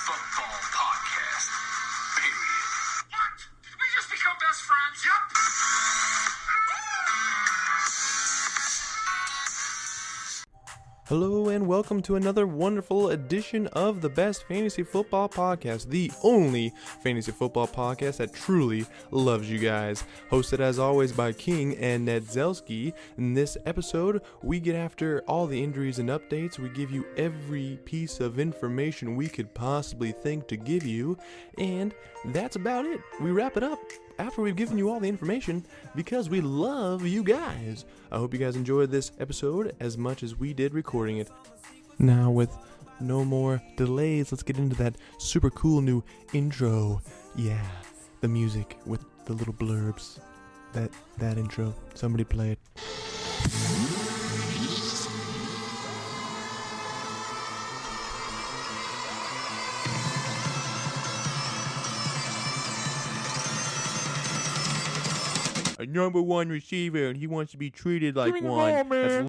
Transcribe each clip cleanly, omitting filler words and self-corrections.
football podcast. Period. What? We just become best friends? Yep. Hello and welcome to another wonderful edition of the Best Fantasy Football Podcast, the only fantasy football podcast that truly loves you guys. Hosted as always by King and Ned Zelski. In this episode, we get after all the injuries and updates. We give you every piece of information we could possibly think to give you, and that's about it. We wrap it up after we've given you all the information because we love you guys. I hope you guys enjoyed this episode as much as we did recording it. Now, with no more delays, let's get into that super cool new intro. Yeah, the music with the little blurbs. That intro. Somebody play it. A number one receiver, and he wants to be treated like one.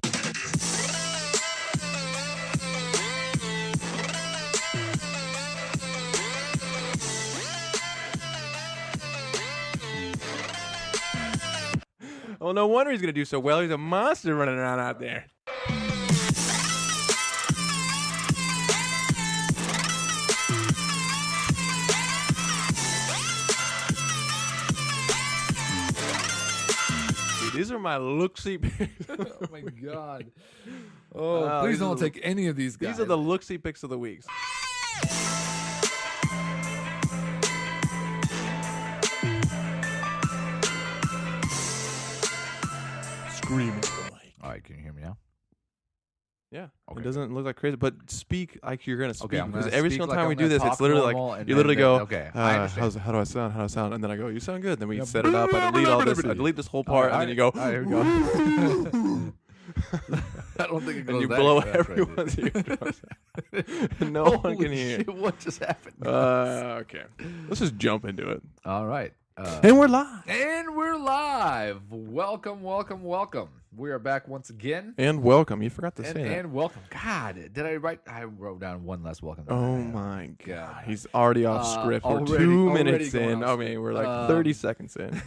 Well, no wonder he's going to do so well. He's a monster running around out there. These are my look-see picks. Oh, my God. Oh, please don't take any of these guys. These are the look-see picks of the week. Screaming. All right, can you hear me now? Yeah, Okay. It doesn't look like crazy, but speak like you're gonna speak. Okay, I'm gonna because every speak single like time I'm we do gonna this, it's talk literally normal, like and you then- literally go, okay, I understand. how do I sound? How do I sound? And then I go, you sound good. Then we set it up. I delete all this. I delete this whole part, and then you go, All right, here we go. I don't think it goes and you that blow crazy. everyone's eardrums. No one Holy can hear. shit, what just happened? Okay, let's just jump into it. All right. And we're live. And we're live. Welcome, welcome, welcome. We are back once again. And welcome. You forgot to say that. And welcome. God, did I write? I wrote down one less welcome. Oh my God. He's already off script. We're already- 2 already minutes going in. off I mean, script. we're like 30 seconds in.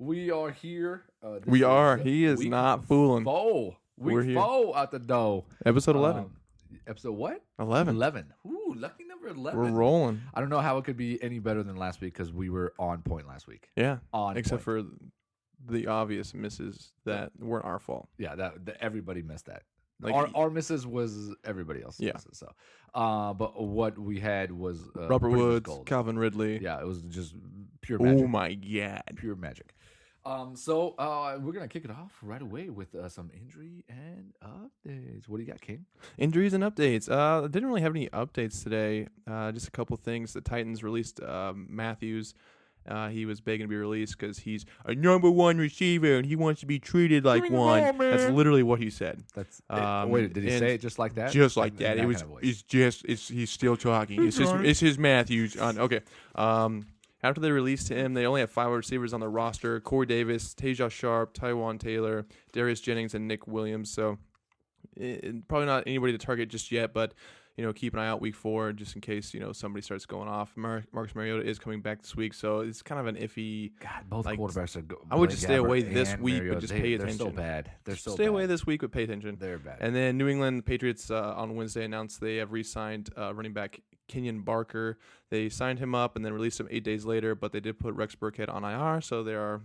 We are here. We are. He is week not fooling. Four. We're Week here. 4 out the door. Episode 11. Episode what? 11. 11. Ooh, lucky number 11. We're rolling. I don't know how it could be any better than last week because we were on point last week. Yeah. On Except point. for the obvious misses that weren't our fault. Yeah, that everybody missed that. Like, our misses was everybody else's Yeah. misses. So, but what we had was Robert pretty much Woods, gold. Calvin Ridley. Yeah, it was just pure magic. Oh my God. Pure magic. So we're gonna kick it off right away with some injury and updates. What do you got, King? Injuries and updates. I didn't really have any updates today. Just a couple things. The Titans released Matthews. He was begging to be released because he's a number one receiver and he wants to be treated like one. That's literally what he said. That's wait, did he say it just like that? Just like that. In It was. kind of voice? It's just. He's still talking. It's his Matthews. Okay. After they released him, they only have 5 receivers on the roster: Corey Davis, Taja Sharp, Tywan Taylor, Darius Jennings, and Nick Williams. So probably not anybody to target just yet, but keep an eye out week 4 just in case somebody starts going off. Marcus Mariota is coming back this week, so it's kind of an iffy. God, both quarterbacks are. I would just stay away this week, but just pay attention. They're so bad. They're so stay bad. away this week, but pay attention. They're bad. And then New England Patriots on Wednesday announced they have re-signed running back Kenyon Barker. They signed him up and then released him 8 days later, but they did put Rex Burkhead on IR, so they are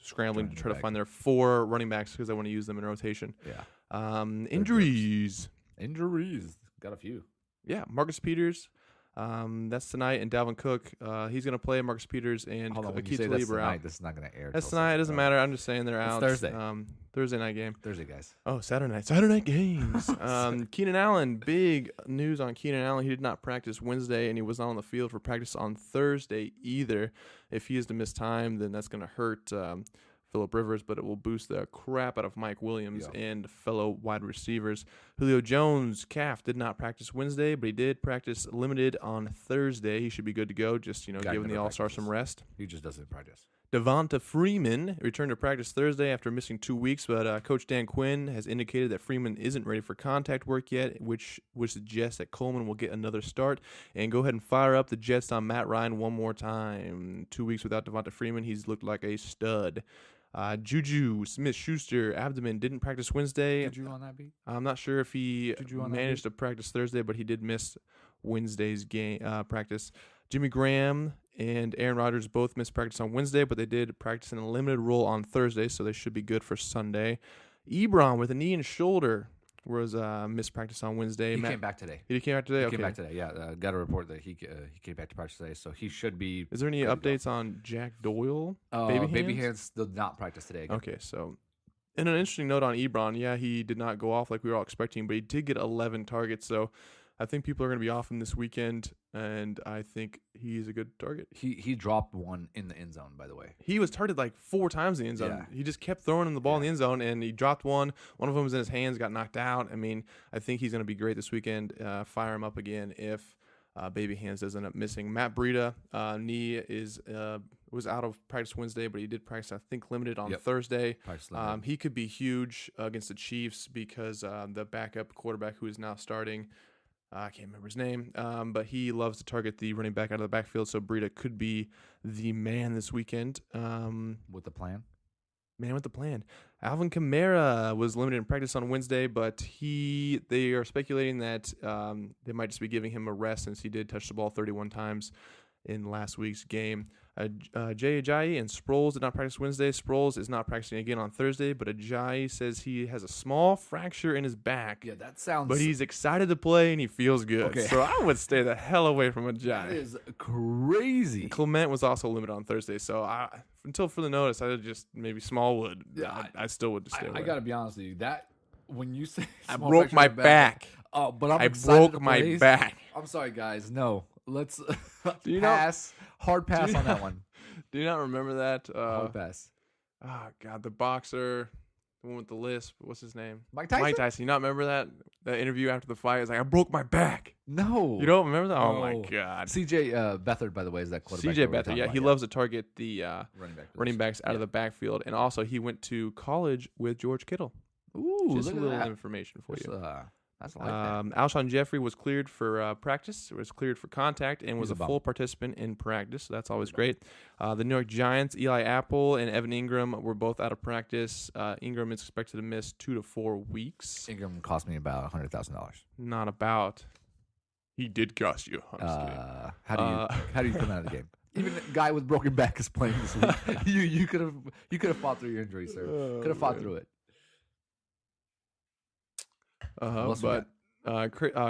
scrambling to try to find their 4 running backs because they want to use them in rotation. Yeah. Injuries. Got a few. Yeah, Marcus Peters. That's tonight, and Dalvin Cook. He's going to play. Marcus Peters and Hold on, when you Keith say that's Talib are tonight, out. this is not going to air. That's till tonight. It doesn't Saturday. matter. I'm just saying they're It's out. Thursday. Thursday night game. Thursday, guys. Oh, Saturday night. Saturday night games. Keenan Allen. Big news on Keenan Allen. He did not practice Wednesday, and he was not on the field for practice on Thursday either. If he is to miss time, then that's going to hurt Phillip Rivers, but it will boost the crap out of Mike Williams and fellow wide receivers. Julio Jones, calf, did not practice Wednesday, but he did practice limited on Thursday. He should be good to go, just, giving the All-Star some rest. He just doesn't practice. Devonta Freeman returned to practice Thursday after missing 2 weeks, but Coach Dan Quinn has indicated that Freeman isn't ready for contact work yet, which suggests that Coleman will get another start. And go ahead and fire up the Jets on Matt Ryan one more time. 2 weeks without Devonta Freeman, he's looked like a stud. Juju Smith-Schuster abdomen didn't practice Wednesday. Juju on that beat? I'm not sure if he managed to practice Thursday, but he did miss Wednesday's game practice. Jimmy Graham and Aaron Rodgers both missed practice on Wednesday, but they did practice in a limited role on Thursday, so they should be good for Sunday. Ebron with a knee and shoulder was missed practice on Wednesday. He came back today. He came back today? He came back today, yeah. Got a report that he came back to practice today, so he should be. Is there any updates on Jack Doyle? Baby Hands did not practice today again. Okay, so. And an interesting note on Ebron, yeah, he did not go off like we were all expecting, but he did get 11 targets, so I think people are going to be off him this weekend, and I think he's a good target. He dropped one in the end zone, by the way. He was targeted like 4 times in the end zone. Yeah. He just kept throwing him the ball in the end zone, and he dropped one. One of them was in his hands, got knocked out. I mean, I think he's going to be great this weekend. Fire him up again if Baby Hands does end up missing. Matt Breida, knee was out of practice Wednesday, but he did practice, I think, limited on Thursday. He could be huge against the Chiefs because the backup quarterback who is now starting, I can't remember his name, but he loves to target the running back out of the backfield, so Breida could be the man this weekend. With the plan? Man with the plan. Alvin Kamara was limited in practice on Wednesday, but they are speculating that they might just be giving him a rest since he did touch the ball 31 times in last week's game. Jay Ajayi and Sproles did not practice Wednesday. Sproles is not practicing again on Thursday, but Ajayi says he has a small fracture in his back. Yeah, that sounds... But he's excited to play and he feels good. Okay. So I would stay the hell away from Ajayi. That is crazy. Clement was also limited on Thursday, so until further notice, I would just maybe Smallwood. Yeah, I still would stay away. I got to be honest with you. That when you say I broke my back. Oh, but I'm I excited broke my play. back. I'm sorry, guys. No, let's Do you pass. Hard pass you on know- that one. Do you not remember that? Hard pass. Oh, God, the boxer, the one with the lisp. What's his name? Mike Tyson? Mike Tyson. You not remember that? That interview after the fight? It's like, I broke my back. No. You don't remember that? Oh, my No. God. CJ Beathard, by the way, is that quarterback. CJ that we were Beathard, talking yeah, about, he loves to target the running backs out Yeah. of the backfield. And also, he went to college with George Kittle. Ooh, Just a look at little that. information for you. That's like that. Alshon Jeffrey was cleared for practice, was cleared for contact, and was He's a a bum. full participant in practice. So that's always great. The New York Giants, Eli Apple and Evan Ingram were both out of practice. Ingram is expected to miss 2 to 4 weeks. Ingram cost me about $100,000. Not about. He did cost you. I'm just kidding. How do you come out of the game? Even the guy with broken back is playing this week. you could have fought through your injury, sir. Could have fought through it. else we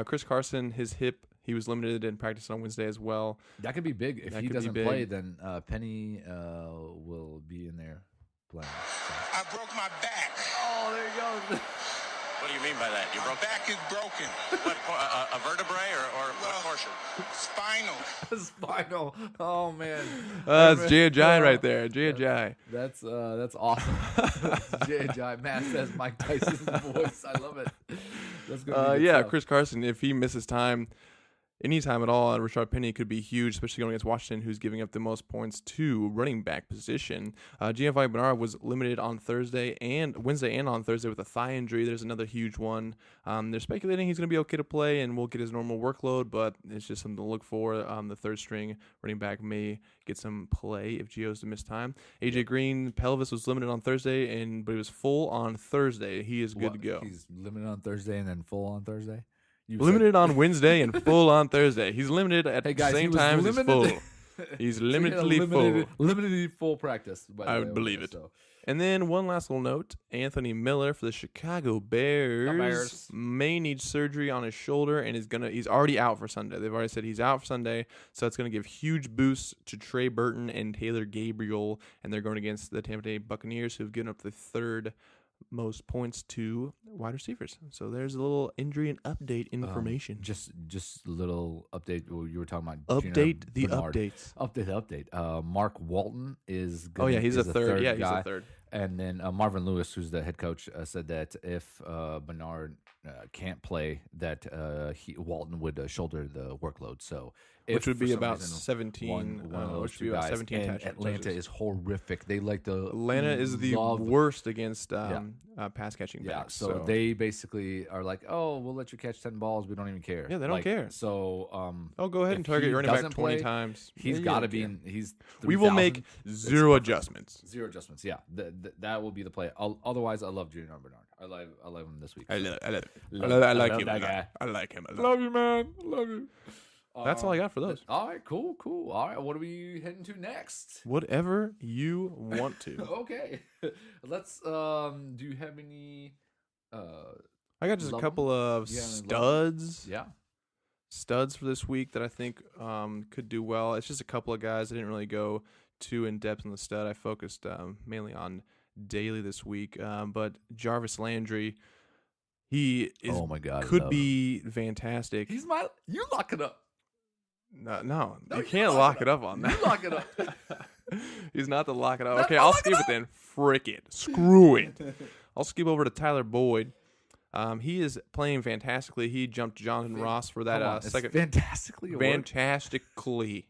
Chris Carson, his hip, he was limited in practice on Wednesday as well. That could be big. If That he could be doesn't big. play, then Penny will be in there playing. So. I broke my back. Oh, there you go. What do you mean by that? You My broke back is broken. what, a vertebrae or what portion? Spinal. Spinal. Oh man. That's Jay Ajayi right there. Jay Ajayi. That's awesome. Jay Ajayi. Matt says Mike Tyson's voice. I love it. That's gonna be good stuff. Chris Carson, if he misses time, any time at all, Rashard Penny could be huge, especially going against Washington, who's giving up the most points to running back position. Giovanni Bernard was limited on Wednesday and on Thursday with a thigh injury. There's another huge one. They're speculating he's going to be okay to play and will get his normal workload, but it's just something to look for. The third string running back may get some play if Gio's to miss time. AJ Green, pelvis was limited on Thursday, but he was full on Thursday. He is good to go. He's limited on Thursday and then full on Thursday. You Limited on Wednesday and full on Thursday. He's limited at Hey, guys, the he same was time as he's full. limited. He's So he had a limitedly full. Limitedly full practice. By the I way, would over believe there, it. so. And then one last little note. Anthony Miller for the Chicago Bears, may need surgery on his shoulder and he's already out for Sunday. They've already said he's out for Sunday, so it's going to give huge boosts to Trey Burton and Taylor Gabriel, and they're going against the Tampa Bay Buccaneers, who've given up the third most points to wide receivers. So there's a little injury and update information. Just a little update. You were talking about Update Gina the Bernard. updates. Update. Mark Walton is. Oh yeah, he's is a third. Yeah, guy. he's a third. And then Marvin Lewis, who's the head coach, said that if Bernard can't play, that Walton would shoulder the workload. So which would for be some about reason 17. one of those which would two be about guys. 17 And touchdowns. Atlanta is horrific. They like to Atlanta is the love- worst against pass catching Yeah, backs. so they basically are like, oh, we'll let you catch 10 balls. We don't even care. Yeah, they don't care. So, go ahead and if target he your running back doesn't 20 play, times. He's Yeah, got to you be don't in. He's We will 3,000. make It's zero perfect. adjustments. Zero adjustments. Yeah, that will be the play. Otherwise, I love Junior Bernard. I love him this week. I like him. love I like him. a lot. Love you, man. Love you. That's all I got for those. All right, cool. All right, what are we heading to next? Whatever you want to. Okay, let's. Do you have any? I got just a Love couple of Yeah, love 'em. studs. Yeah. Studs for this week that I think could do well. It's just a couple of guys. I didn't really go too in depth on the stud. I focused mainly on daily this week. But Jarvis Landry, he is Oh my God, could love be fantastic. He's my. You lock it up. No, No, you you can't lock lock it up on that. You lock it up. He's not the lock it up. Not Okay, the I'll lock it skip it up? then. Frick it. Screw it. I'll skip over to Tyler Boyd. He is playing fantastically. He jumped Jonathan Ross for that Come on, it's second. fantastically. a word. Fantastically.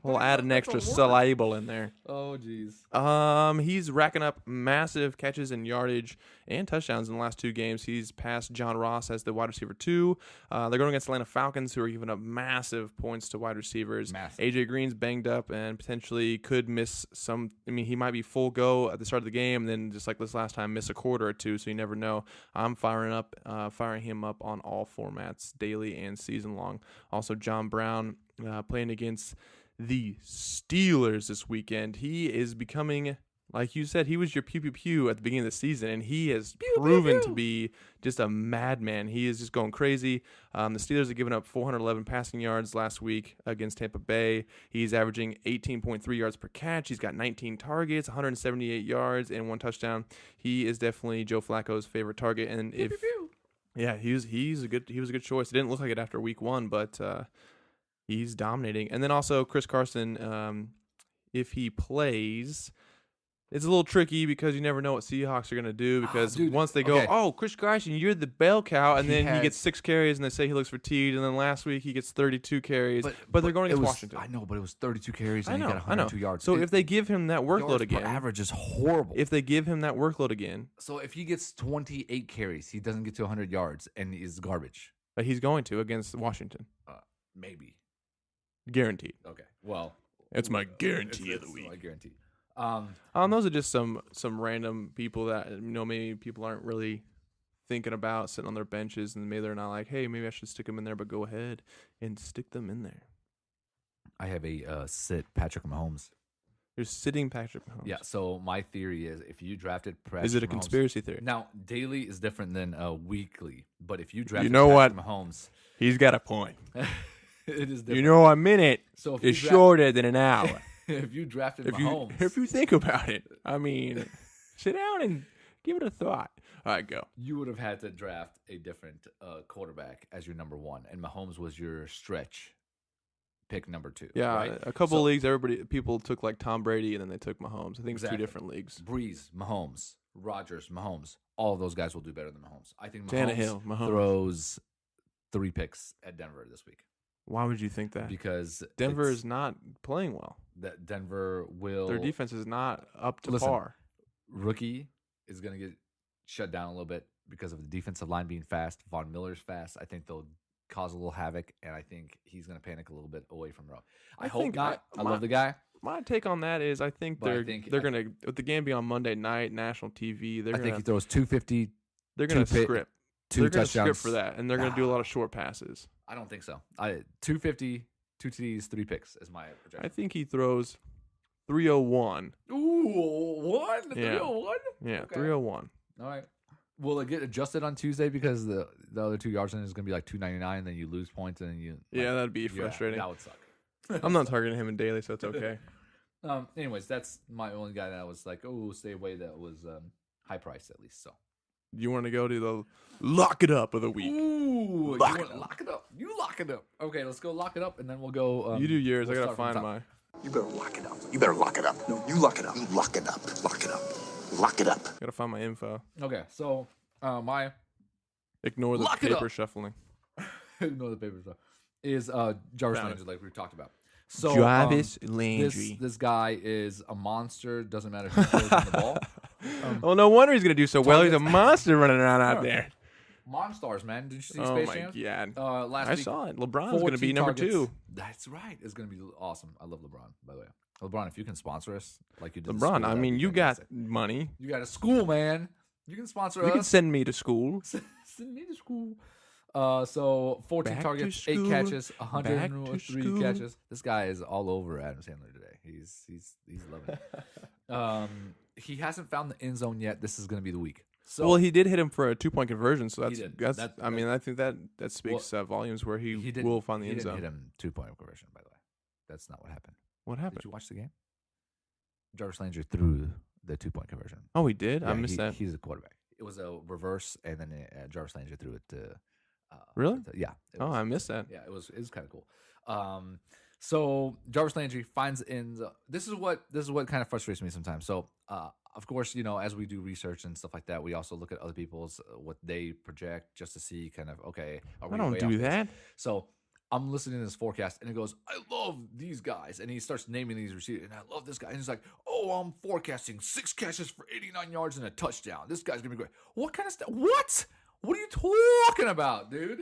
We'll add an That's a extra word. syllable in there. Oh jeez. He's racking up massive catches and yardage and touchdowns in the last two games. He's passed John Ross as the wide receiver 2. They're going against Atlanta Falcons, who are giving up massive points to wide receivers. Massive. AJ Green's banged up and potentially could miss some. I mean, he might be full go at the start of the game, and then just like this last time, miss a quarter or two. So you never know. I'm firing him up on all formats, daily and season long. Also, John Brown playing against the Steelers this weekend. He is becoming, like you said, he was your pew pew pew at the beginning of the season, and he has proven to be just a madman. He is just going crazy. The Steelers have given up 411 passing yards last week against Tampa Bay. He's averaging 18.3 yards per catch. He's got 19 targets, 178 yards, and 1 touchdown. He is definitely Joe Flacco's favorite target. And he was a good choice. It didn't look like it after week 1, but he's dominating. And then also Chris Carson, if he plays, it's a little tricky because you never know what Seahawks are going to do because dude, once they go, okay. oh, Chris Carson, you're the bell cow, and then he had- gets 6 carries and they say he looks fatigued, and then last week he gets 32 carries, but they're going it against was- Washington. I know, but it was 32 carries I and know, he got 102 yards. So if they give him that workload yards again, per average is horrible. if they give him that workload again, So if he gets 28 carries, he doesn't get to 100 yards and is garbage. but he's going to against Washington. Maybe. Guaranteed. Okay. Well, It's my guarantee of the it's week. my guarantee. Those are just some random people that maybe people aren't really thinking about sitting on their benches, and maybe they're not like, hey, maybe I should stick them in there, but go ahead and stick them in there. I have a sit Patrick Mahomes. You're sitting Patrick Mahomes. Yeah. So my theory is if you drafted Patrick Is it a Mahomes- conspiracy theory? Now daily is different than weekly, but if you drafted know Patrick what? Mahomes, He's got a point. it is different. A minute So if is you shorter than an hour. if you drafted if Mahomes, you think about it, I mean, sit down and give it a thought. All right, go. you would have had to draft a different quarterback as your number 1, and Mahomes was your stretch pick number 2. Yeah, right? a couple So, of leagues, people took like Tom Brady and then they took Mahomes. I think it's Exactly. 2 different leagues. Breeze, Mahomes, Rodgers, Mahomes. All of those guys will do better than Mahomes. I think Tannehill, Mahomes. throws 3 picks at Denver this week Why would you think that? because Denver it's- is not playing well. that Denver will Their defense is not up to Listen, par. Rookie is going to get shut down a little bit because of the defensive line being fast. Von Miller's fast. I think they'll cause a little havoc, and I think he's going to panic a little bit away from Rowe. I hope think not. I my- love the guy. My take on that is I think But I they're think- they're gonna with the game being on Monday night, national TV. They're I think gonna he throws 250, they're gonna 2 script. 2 They're gonna touchdowns script for that, and they're gonna do a lot of short passes. I don't think so. 250, 2 TDs, 3 picks is my projection. I think he throws 301. Ooh, 1? Yeah. 301? Yeah, Okay. 301. All right. Will it get adjusted on Tuesday because the other 2 yards in is going to be like 299, and then you lose points, and then you Yeah, that'd be yeah, frustrating. that would suck. I'm not targeting him in daily, so it's okay. Anyways, that's my only guy that I was like, oh, stay away. That was high price at least. So. You want to go to the lock it up of the week? Ooh, Lock you it wanna lock it up. You lock it up. Okay, let's go lock it up, and then we'll go. You do yours. we'll I gotta start from find the top. my. You better lock it up. You better lock it up. No, you lock it up. You lock it up. Lock it up. Lock it up. Gotta find my info. Okay, so my Ignore the Lock it paper up. shuffling. ignore the paper stuff. is Jarvis Found Landry, like we talked about. So Jarvis Landry. This guy is a monster. Doesn't matter who throws him the ball. Well, no wonder he's going to do so well. He's a targets- monster running around out there. Monstars, man. Did you see Oh, Space my Jam? God. Last I week, saw it. LeBron's going to be 14 number targets. 2. That's right. It's going to be awesome. I love LeBron, by the way. LeBron, if you can sponsor us like you did. LeBron, school, I that'd mean, be you got fantastic. money. You got a school, man. You can sponsor You us. can send me to school. Send me to school. So 14 Back to targets, school. 8 catches, Back to 103 school. catches. This guy is all over Adam Sandler today. He's loving it. He hasn't found the end zone yet. This is going to be the week. So Well, he did hit him for a 2-point conversion, so He did. that's. That- I mean, I think that speaks volumes where he didn't- will find the he end didn't zone. hit him 2-point conversion, by the way. That's not what happened. What happened? Did you watch the game? Jarvis Landry threw the 2-point conversion. Oh, he did. I Yeah, missed that. He's a quarterback. It was a reverse, and then Jarvis Landry threw it to. Really? Yeah. it Oh, was- I missed that. Yeah, it was kind of cool. So Jarvis Landry finds ends. This is what kind of frustrates me sometimes. So of course, as we do research and stuff like that, we also look at other people's what they project just to see kind of okay. Are I we don't way do off base? that. So I'm listening to this forecast, and it goes, I love these guys. And he starts naming these receivers, and I love this guy. And he's like, oh, I'm forecasting 6 catches for 89 yards and a touchdown. This guy's going to be great. What kind of stuff? What? What are you talking about, dude?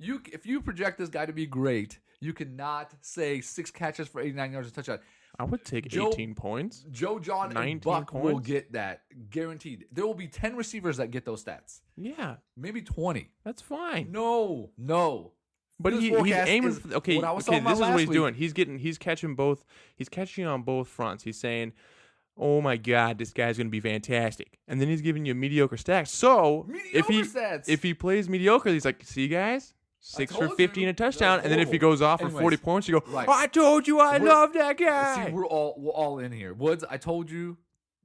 If you project this guy to be great, you cannot say 6 catches for 89 yards and a touchdown. I would take Joe- 18 points. Joe, John, 19 and Buck will points? get that guaranteed. There will be 10 receivers that get those stats. Yeah, Maybe 20. that's fine. No. But This he's forecast aiming. is Okay, what I was okay. talking about This is what last he's week. doing. He's catching both. He's catching on both fronts. He's saying, "Oh my God, this guy's going to be fantastic," and then he's giving you mediocre stats. So Mediocre stats. if he plays mediocre, he's like, "See, guys, 6 for told 50 you. and a touchdown," That's and then if he horrible. goes off for 40 Anyways, points, you go, right. "I told you, I We're- love that guy." See, we're all in here. Woods, I told you.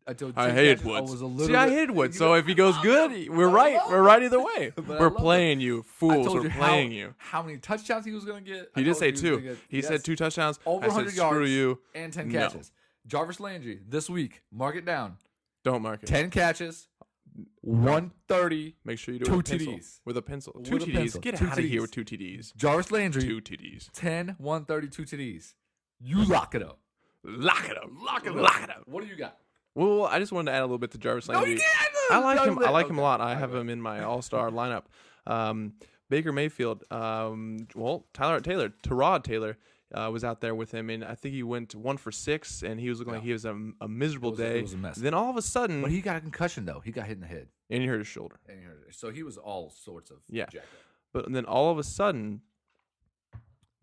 I told you. I 10 hated catches. Woods. was a little See, I bit- hated Woods. You So know, if he goes I good, love we're him. I right. love We're him. right either way. But I We're love playing you, I fools. told We're you playing you. how many touchdowns he was going to get. I He did told say you was gonna 2. get- He yes. said 2 touchdowns. Over I said, 100 screw yards you. and 10 No. catches. Jarvis Landry this week. Mark it down. Don't mark it. 10 catches. 130. Make sure you do it 2 with a pencil. TDs. With a pencil. With 2 a TDs. pencil. Get 2 out of here TDs. with 2 TDs. Jarvis Landry. 2 TDs. 10, 132 TDs. You lock it up. Lock it up. Lock it up. Lock it up. What do you got? Well, I just wanted to add a little bit to Jarvis No, Landry. you can't. I like him. I like him a Okay. lot. I All have right. him in my all-star lineup. Baker Mayfield. Tyrod Taylor was out there with him, and I think he went 1 for 6, and he was looking like he was a miserable day. It was a mess. Then all of a sudden, But he got a concussion, though. He got hit in the head. and he hurt his shoulder. And he hurt it. So he was all sorts of Yeah. jacked up. But then all of a sudden,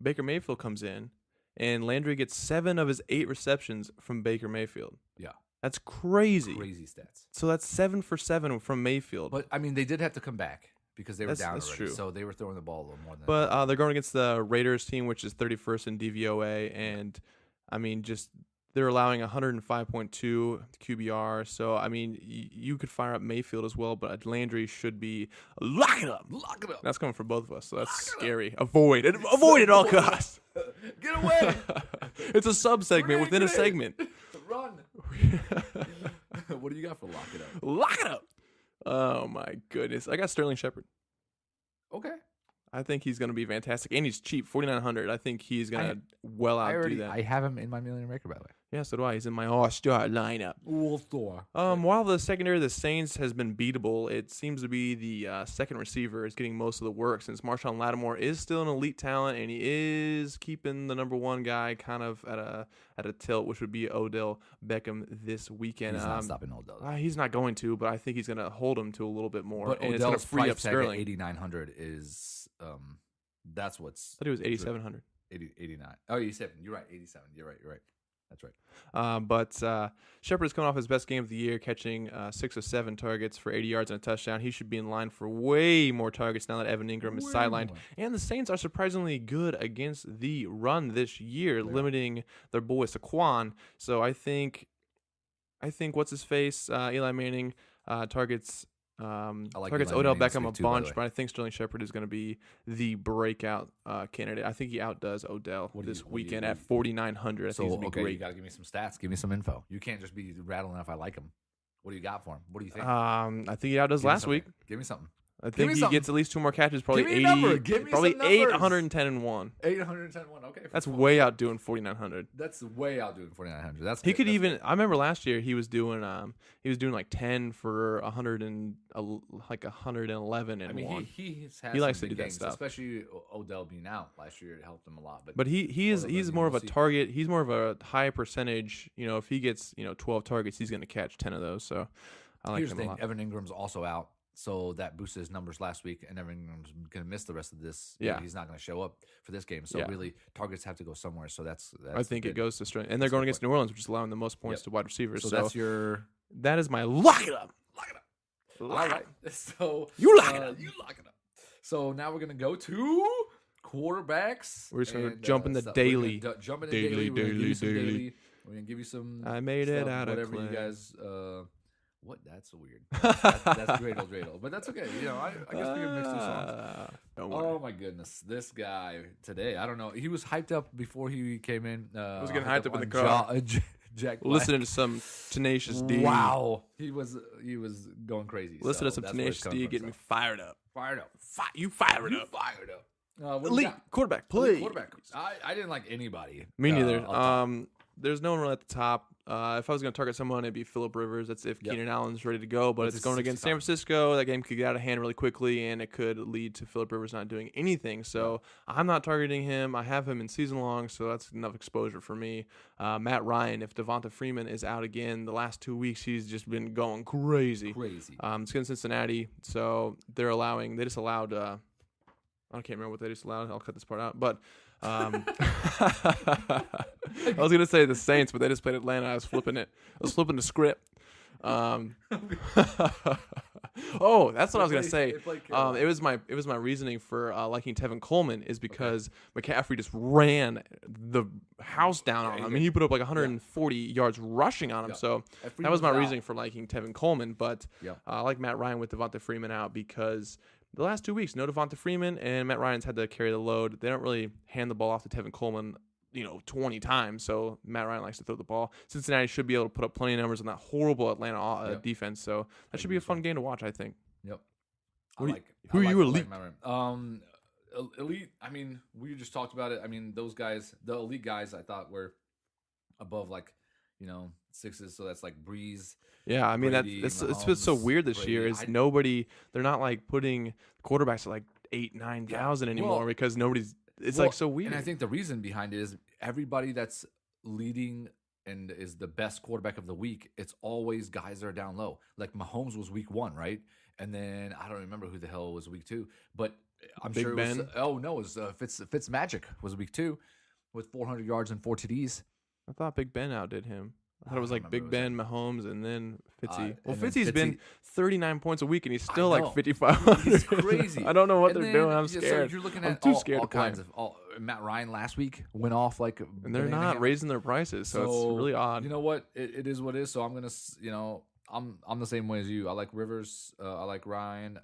Baker Mayfield comes in, and Landry gets 7 of his 8 receptions from Baker Mayfield. Yeah. That's crazy. Crazy stats. So that's 7 for 7 from Mayfield. But, I mean, they did have to come back because they were down That's already. true. So they were throwing the ball a little more than But they're going against the Raiders team, which is 31st in DVOA, and I mean, just they're allowing 105.2 QBR. So I mean, you could fire up Mayfield as well, but Landry should be lock it up. Lock it up. That's coming for both of us, so that's scary. Avoid it. Avoid at all costs. Get away. It's a sub segment within a segment. Run. What do you got for lock it up? Lock it up. Oh my goodness, I got Sterling Shepard. Okay. I think he's going to be fantastic, and he's cheap, $4,900. I think he's going to well outdo that. I have him in my Millionaire Maker, by the way. Yeah, so do I. He's in my all-star lineup. All-star. While the secondary of the Saints has been beatable, it seems to be the second receiver is getting most of the work since Marshawn Lattimore is still an elite talent, and he is keeping the number 1 guy kind of at a tilt, which would be Odell Beckham this weekend. He's not stopping Odell. He's not going to, but I think he's going to hold him to a little bit more, But and it's going to Odell's free up price tag at Sterling. $8,900 is that's what's I thought it was 8,700. 89. Oh, 87. You're right. 87. You're right. That's right. But Shepard is coming off his best game of the year, catching 6 of 7 targets for 80 yards and a touchdown. He should be in line for way more targets now that Evan Ingram is sidelined. more. And the Saints are surprisingly good against the run this year, limiting their boy Saquon. So I think what's his face, Eli Manning targets. like Targets Eli Odell Manning this Beckham a week too, by the bunch, way. but I think Sterling Shepard is going to be the breakout candidate. I think he outdoes Odell What do this you- what do weekend you- at 4,900. I So, think he's going to okay, be you great. got to give me some stats. Give me some info. You can't just be rattling if I like him. What do you got for him? What do you think? I think he outdoes Give me last something. week. Give me something. I Give me think he something. gets at least 2 more catches. Probably Give me a 80. number. Give me Probably some 8, numbers. 110 and 1. 810 1. Okay. That's way outdoing 4,900. That's way outdoing 4,900. That's He good. could That's even. good. I remember last year he was doing like 10 for 100 and like 111 and I mean, one. he's had He some likes to big do that games, stuff. especially Odell being out last year. It helped him a lot. But he's Odell more of a we'll see. target. He's more of a high percentage. If he gets 12 targets, he's going to catch 10 of those. So I like Here's him the a thing: lot. Evan Ingram's also out, so that boosted his numbers last week, and Evan Ingram's going to miss the rest of this. Yeah. He's not going to show up for this game. So Yeah. really, targets have to go somewhere. So that's I think it good. goes to strength, and they're going against New Orleans, which is allowing the most points Yep. to wide receivers. So So that's your that is my lock it up. lock it up. All right. So You lock it up. You lock it up. So now we're gonna go to quarterbacks. We're just gonna and, jump in the stuff. We're gonna daily. jump in the Daily, daily. We're gonna give you some daily. daily. We're gonna give you some. I made it stuff, out of whatever you clay. guys. What? That's so weird. That's dreidel, but that's okay. I guess we can mix two songs. Don't worry. Oh my goodness, this guy today. I don't know. He was hyped up before he came in. I was getting hyped up in the car. Jack Black. Listening to some Tenacious D. Wow, he was going crazy. Listen to So some that's where it's Tenacious coming D from, getting me so. fired up. Fired up. You fire it You up. fired up. What do you Elite got? quarterback, Elite please. quarterback. I didn't like anybody. Me neither. up top. There's no one really at the top. If I was going to target someone, it'd be Phillip Rivers. That's if Yep. Keenan Allen's ready to go. But What's it's his going against San 65? Francisco. That game could get out of hand really quickly, and it could lead to Phillip Rivers not doing anything. So I'm not targeting him. I have him in season long, so that's enough exposure for me. Matt Ryan, if Devonta Freeman is out again, the last 2 weeks he's just been going crazy. Crazy. It's against Cincinnati, so they just allowed. I can't remember what they just allowed. I'll cut this part out. But I was gonna say the Saints, but they just played Atlanta. I was flipping it. I was flipping the script. Oh, that's what I was gonna say. They played Carolina. It was my reasoning for liking Tevin Coleman is because McCaffrey just ran the house down on him. I mean, he put up like 140 yards rushing on him. Yeah. So If that was my Freeman's out- reasoning for liking Tevin Coleman. But Yeah. I like Matt Ryan with Devonta Freeman out because the last 2 weeks, no Devonta Freeman and Matt Ryan's had to carry the load. They don't really hand the ball off to Tevin Coleman, 20 times. So Matt Ryan likes to throw the ball. Cincinnati should be able to put up plenty of numbers on that horrible Atlanta Yep. defense. So that should be a fun game to watch, I think. Yep. Who I are you I elite? Matt Ryan. Elite. I mean, we just talked about it. I mean, those guys, the elite guys, I thought were above sixes. So that's like Breeze. Yeah, I mean Brady, it's what's so Mahomes, weird this year Brady. is nobody. They're not like putting quarterbacks at like 8,000-9,000 anymore Well- because nobody's. It's Well, like so weird. And I think the reason behind it is everybody that's leading and is the best quarterback of the week, it's always guys that are down low. Like Mahomes was week 1, right? And then I don't remember who the hell was week 2, but I'm Big sure it Ben? was. Oh no, it was Fitz Magic was week 2 with 400 yards and 4 TDs. I thought Big Ben outdid him. I thought it was I like don't Big remember. Ben, Mahomes, and then Fitzy. And Well, then Fitzy's been Fitzy- 39 points a week, and he's I still like know. 5,500. He's crazy. I don't know what And they're then, doing. I'm yeah, scared. So you're looking I'm at too all, scared all to play. kinds of. Matt Ryan last week went off like, And they're banana not hammer. raising their prices, so it's really odd. You know what? It is what it is. So I'm gonna, I'm the same way as you. I like Rivers. I like Ryan.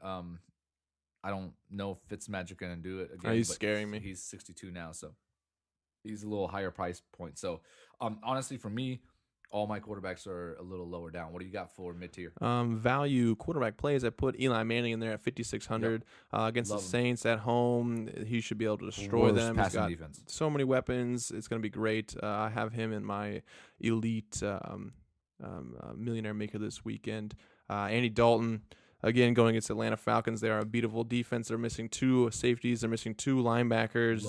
I don't know if Fitzmagic gonna do it again. He's but scaring me. He's 62 now, so he's a little higher price point. So, honestly, for me, all my quarterbacks are a little lower down. What do you got for mid tier? Value quarterback plays. I put Eli Manning in there at 5,600 against Love the him. Saints at home. He should be able to destroy Worst them. He's passing got defense. so many weapons. It's going to be great. I have him in my elite millionaire maker this weekend. Andy Dalton. Again, going against Atlanta Falcons, they are a beatable defense. They're missing 2 safeties. They're missing 2 linebackers.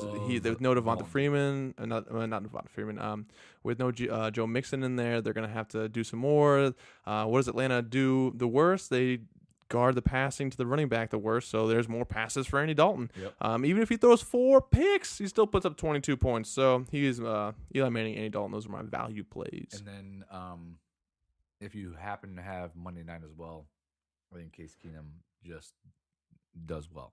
There's no Devonta Dalton. Freeman, not Devonta Freeman. With no Joe Mixon in there, they're going to have to do some more. What does Atlanta do the worst? They guard the passing to the running back the worst, so there's more passes for Andy Dalton. Yep. Even if he throws 4 picks, he still puts up 22 points. So he is Eli Manning, Andy Dalton. Those are my value plays. And then, if you happen to have Monday night as well, I think Case Keenum just does well.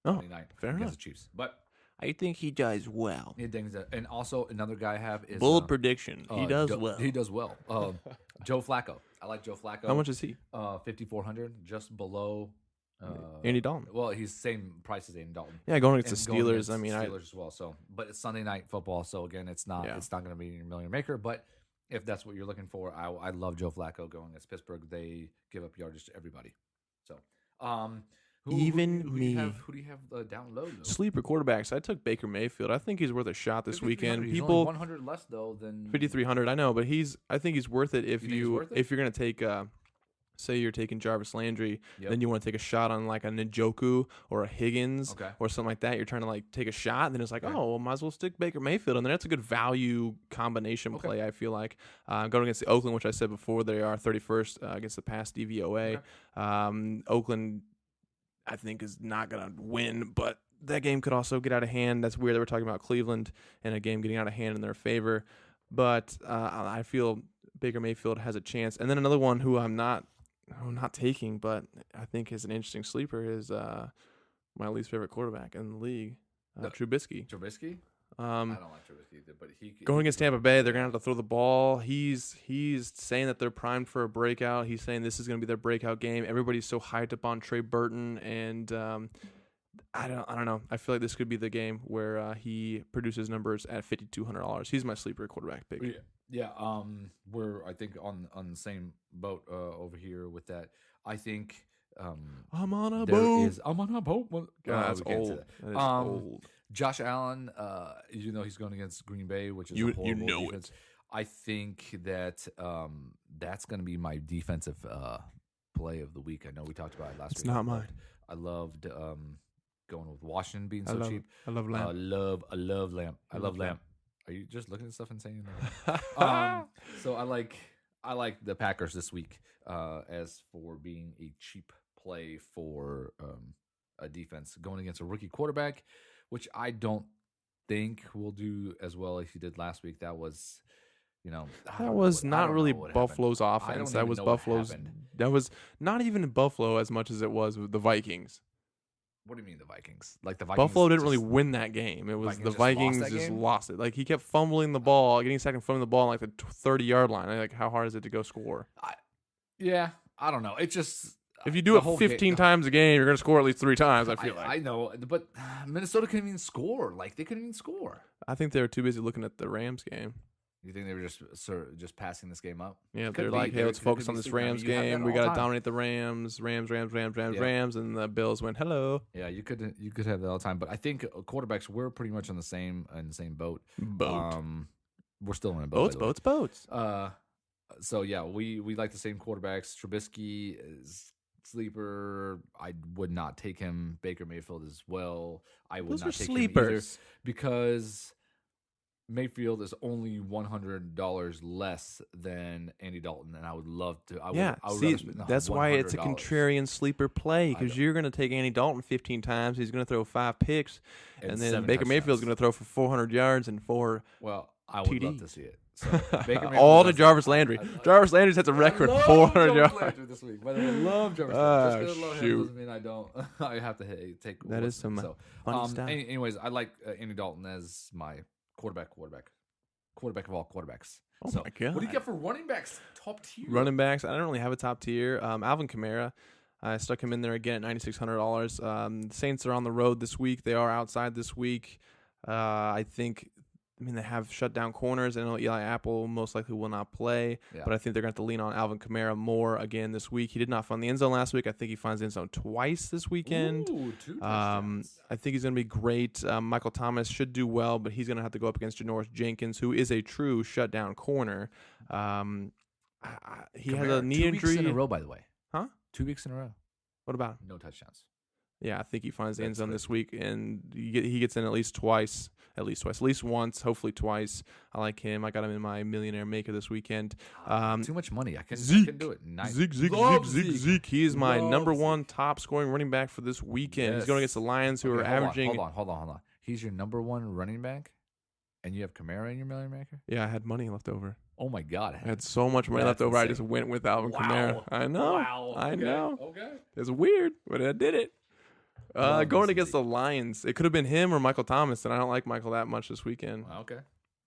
Oh, Monday night fair against enough. the Chiefs, but I think he does well. he thinks that. And also another guy I have is Bold prediction. He does Do- well. He does well. Joe Flacco. I like Joe Flacco. How much is he? 5,400, just below. Andy Dalton. Well, he's same price as Andy Dalton. Yeah, going against the And going Steelers. against I mean, the Steelers as well. So, but it's Sunday night football, so again, it's not Yeah. going to be your million maker. But if that's what you're looking for, I love Joe Flacco going against Pittsburgh. They give up yardage to everybody. So, Who do you have down low? Though? Sleeper quarterbacks. I took Baker Mayfield. I think he's worth a shot this weekend. He's only 100 less though than 5,300. I know, but I think he's worth it if if you're gonna take say you're taking Jarvis Landry, then you want to take a shot on like a Njoku or a Higgins or something like that. You're trying to like take a shot, and then it's like, oh, well, might as well stick Baker Mayfield, and then that's a good value combination play. I feel like going against the Oakland, which I said before, they are 31st against the pass DVOA. Oakland, I think, is not gonna win, but that game could also get out of hand. That's weird that we're talking about Cleveland and a game getting out of hand in their favor, but I feel Baker Mayfield has a chance. And then another one who I'm not taking, but I think is an interesting sleeper is my least favorite quarterback in the league, Trubisky. Trubisky? I don't like Trubisky either, but going against Tampa Bay, they're gonna have to throw the ball. He's saying that they're primed for a breakout. He's saying this is gonna be their breakout game. Everybody's so hyped up on Trey Burton, and I don't know. I feel like this could be the game where he produces numbers at $5,200. He's my sleeper quarterback pick. Yeah, we're I think on the same boat over here with that. I think I'm on a boat. I'm on a boat. That's old. That is old. Josh Allen, he's going against Green Bay, which is a horrible defense. I think that that's going to be my defensive play of the week. I know we talked about it last week. It's not mine. I loved going with Washington being so cheap. I love Lamb. I love Lamb. I love Lamb. Are you just looking at stuff and saying that? So I like the Packers this week as for being a cheap play for a defense going against a rookie quarterback, which I don't think will do as well as he did last week. That was, that was not really Buffalo's offense. That was Buffalo's. That was not even Buffalo as much as it was with the Vikings. What do you mean the Vikings? Like the Vikings Buffalo didn't really win that game. It was the Vikings just lost it. Like he kept fumbling the ball, getting second, fumbling the ball on like the 30-yard line. Like how hard is it to go score? I don't know. It just if you do it 15 times a game, you're gonna score at least 3 times. I feel like I know, but Minnesota couldn't even score. Like they couldn't even score. I think they were too busy looking at the Rams game. You think they were just passing this game up? Yeah, they're like, hey, let's focus on this Rams game. We got to dominate the Rams, Rams, and the Bills went, hello. Yeah, you could have that all the time, but I think quarterbacks we're pretty much in the same boat. We're still in a boat. Boats. So yeah, we like the same quarterbacks. Trubisky is sleeper. I would not take him. Baker Mayfield as well. I would not take sleepers. him either because Mayfield is only $100 less than Andy Dalton, and I would love to. That's why it's a contrarian sleeper play because you're going to take Andy Dalton 15 times. He's going to throw 5 picks, and then Baker Mayfield's going to throw for 400 yards and 4. Well, I would love to see it. So all to Jarvis Landry. Jarvis Landry sets a record 400 yards this week. But I love Jarvis Landry. Just because I love him doesn't mean I don't. I have to take. That is some funny stuff. Anyways, I like Andy Dalton as my quarterback of all quarterbacks. Oh my God. What do you get for running backs? Top tier. Running backs. I don't really have a top tier. Alvin Kamara. I stuck him in there again at $9,600. The Saints are on the road this week. They are outside this week. I mean, they have shut down corners. I know Eli Apple most likely will not play, but I think they're going to have to lean on Alvin Kamara more again this week. He did not find the end zone last week. I think he finds the end zone twice this weekend. Ooh, 2 touchdowns. I think he's going to be great. Michael Thomas should do well, but he's going to have to go up against Janoris Jenkins, who is a true shutdown corner. He has a knee 2 injury. 2 weeks in a row, by the way. Huh? 2 weeks in a row. What about him? No touchdowns. Yeah, I think he finds the end zone this week, and he gets in at least once, hopefully twice. I like him. I got him in my millionaire maker this weekend. Too much money. I can do it. Nice. Zeke. He is my number 1 top scoring running back for this weekend. Yes. He's going against the Lions, who are averaging. Hold on. He's your number 1 running back, and you have Kamara in your millionaire maker? Yeah, I had money left over. Oh my God! I had so much money left over. Insane. I just went with Alvin Kamara. I know. Wow. I know. Okay. It's weird, but I did it. Going against the Lions, it could have been him or Michael Thomas, and I don't like Michael that much this weekend. Okay.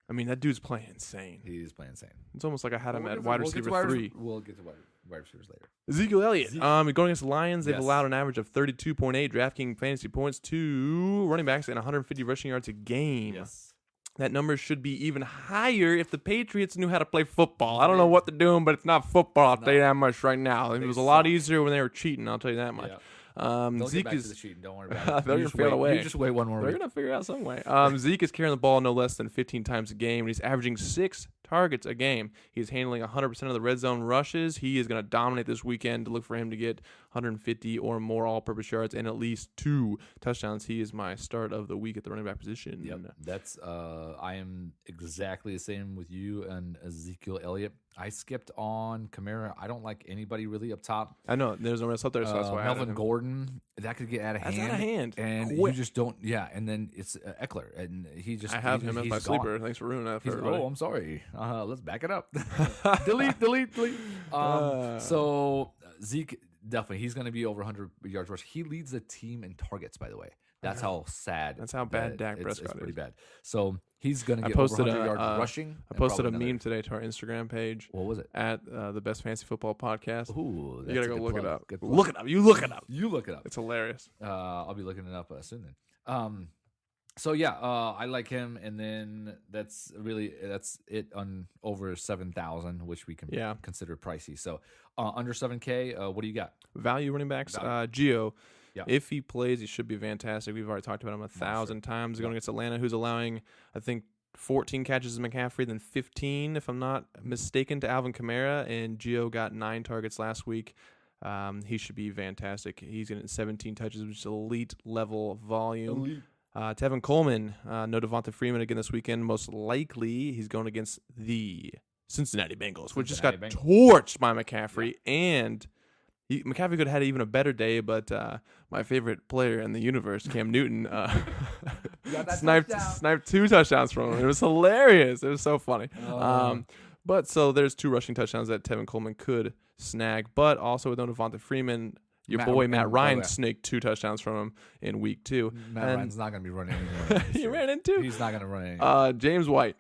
I mean, that dude's playing insane. He is playing insane. It's almost like I had him at wide receiver 3. We'll get to wide receivers later. Ezekiel Elliott. Going against the Lions, they've allowed an average of 32.8 DraftKings fantasy points to running backs and 150 rushing yards a game. Yes. That number should be even higher if the Patriots knew how to play football. I don't know what they're doing, but it's not football. I'll tell you that much right now. It was a lot easier when they were cheating. I'll tell you that much. Don't Zeke get back is. to the cheating. Don't worry about it. They're You gonna just figure out a wait- way. You just wait one more They're week. gonna figure it out some way. Zeke is carrying the ball no less than 15 times a game, and he's averaging 6 targets a game. He's handling 100% of the red zone rushes. He is going to dominate this weekend. To look for him to get 150 or more all-purpose yards and at least 2 touchdowns. He is my start of the week at the running back position. Yep, that's I am exactly the same with you and Ezekiel Elliott. I skipped on Kamara. I don't like anybody really up top. I know there's no rest up there, so that's why I added Melvin him. Gordon, that could get out of That's hand. out of hand. And Quick. you just don't. Yeah, and then it's Eckler, and he just. I have he- him as he's my gone. sleeper. Thanks for ruining that for He's, everybody. oh, I'm sorry. Let's back it up. delete. So Zeke, definitely, he's going to be over 100 yards rush. He leads the team in targets, by the way. That's how sad. That's how bad that Dak it's Prescott pretty is. bad. So he's going to I get over posted 100 a yards rushing. I and posted a probably meme today to our Instagram page What was it? at the Best Fantasy Football Podcast. Ooh, You that's gotta a go good look it plug. up. Good plug. Look it up. You look it up. You look it up. It's hilarious. I'll be looking it up soon then. So yeah, I like him, and then that's it on over 7,000, which we can Yeah. consider pricey. So under 7K, what do you got? Value running backs. Value. Gio. Yeah. If he plays, he should be fantastic. We've already talked about him 1,000 times. Going against Atlanta, who's allowing, I think, 14 catches to McCaffrey, then 15, if I'm not mistaken, to Alvin Kamara. And Gio got 9 targets last week. He should be fantastic. He's getting 17 touches, which is elite level volume. Tevin Coleman, no Devonta Freeman again this weekend. Most likely, he's going against the Cincinnati Bengals, which just got Cincinnati torched by McCaffrey. And McCaffrey could have had even a better day, but my favorite player in the universe, Cam Newton, sniped 2 touchdowns from him. It was hilarious. It was so funny. But so there's 2 rushing touchdowns that Tevin Coleman could snag, but also with no Devonta Freeman, boy Matt Ryan snaked 2 touchdowns from him in week 2. Matt Ryan's not going to be running anymore. He ran into. He's not going to run anymore. James White,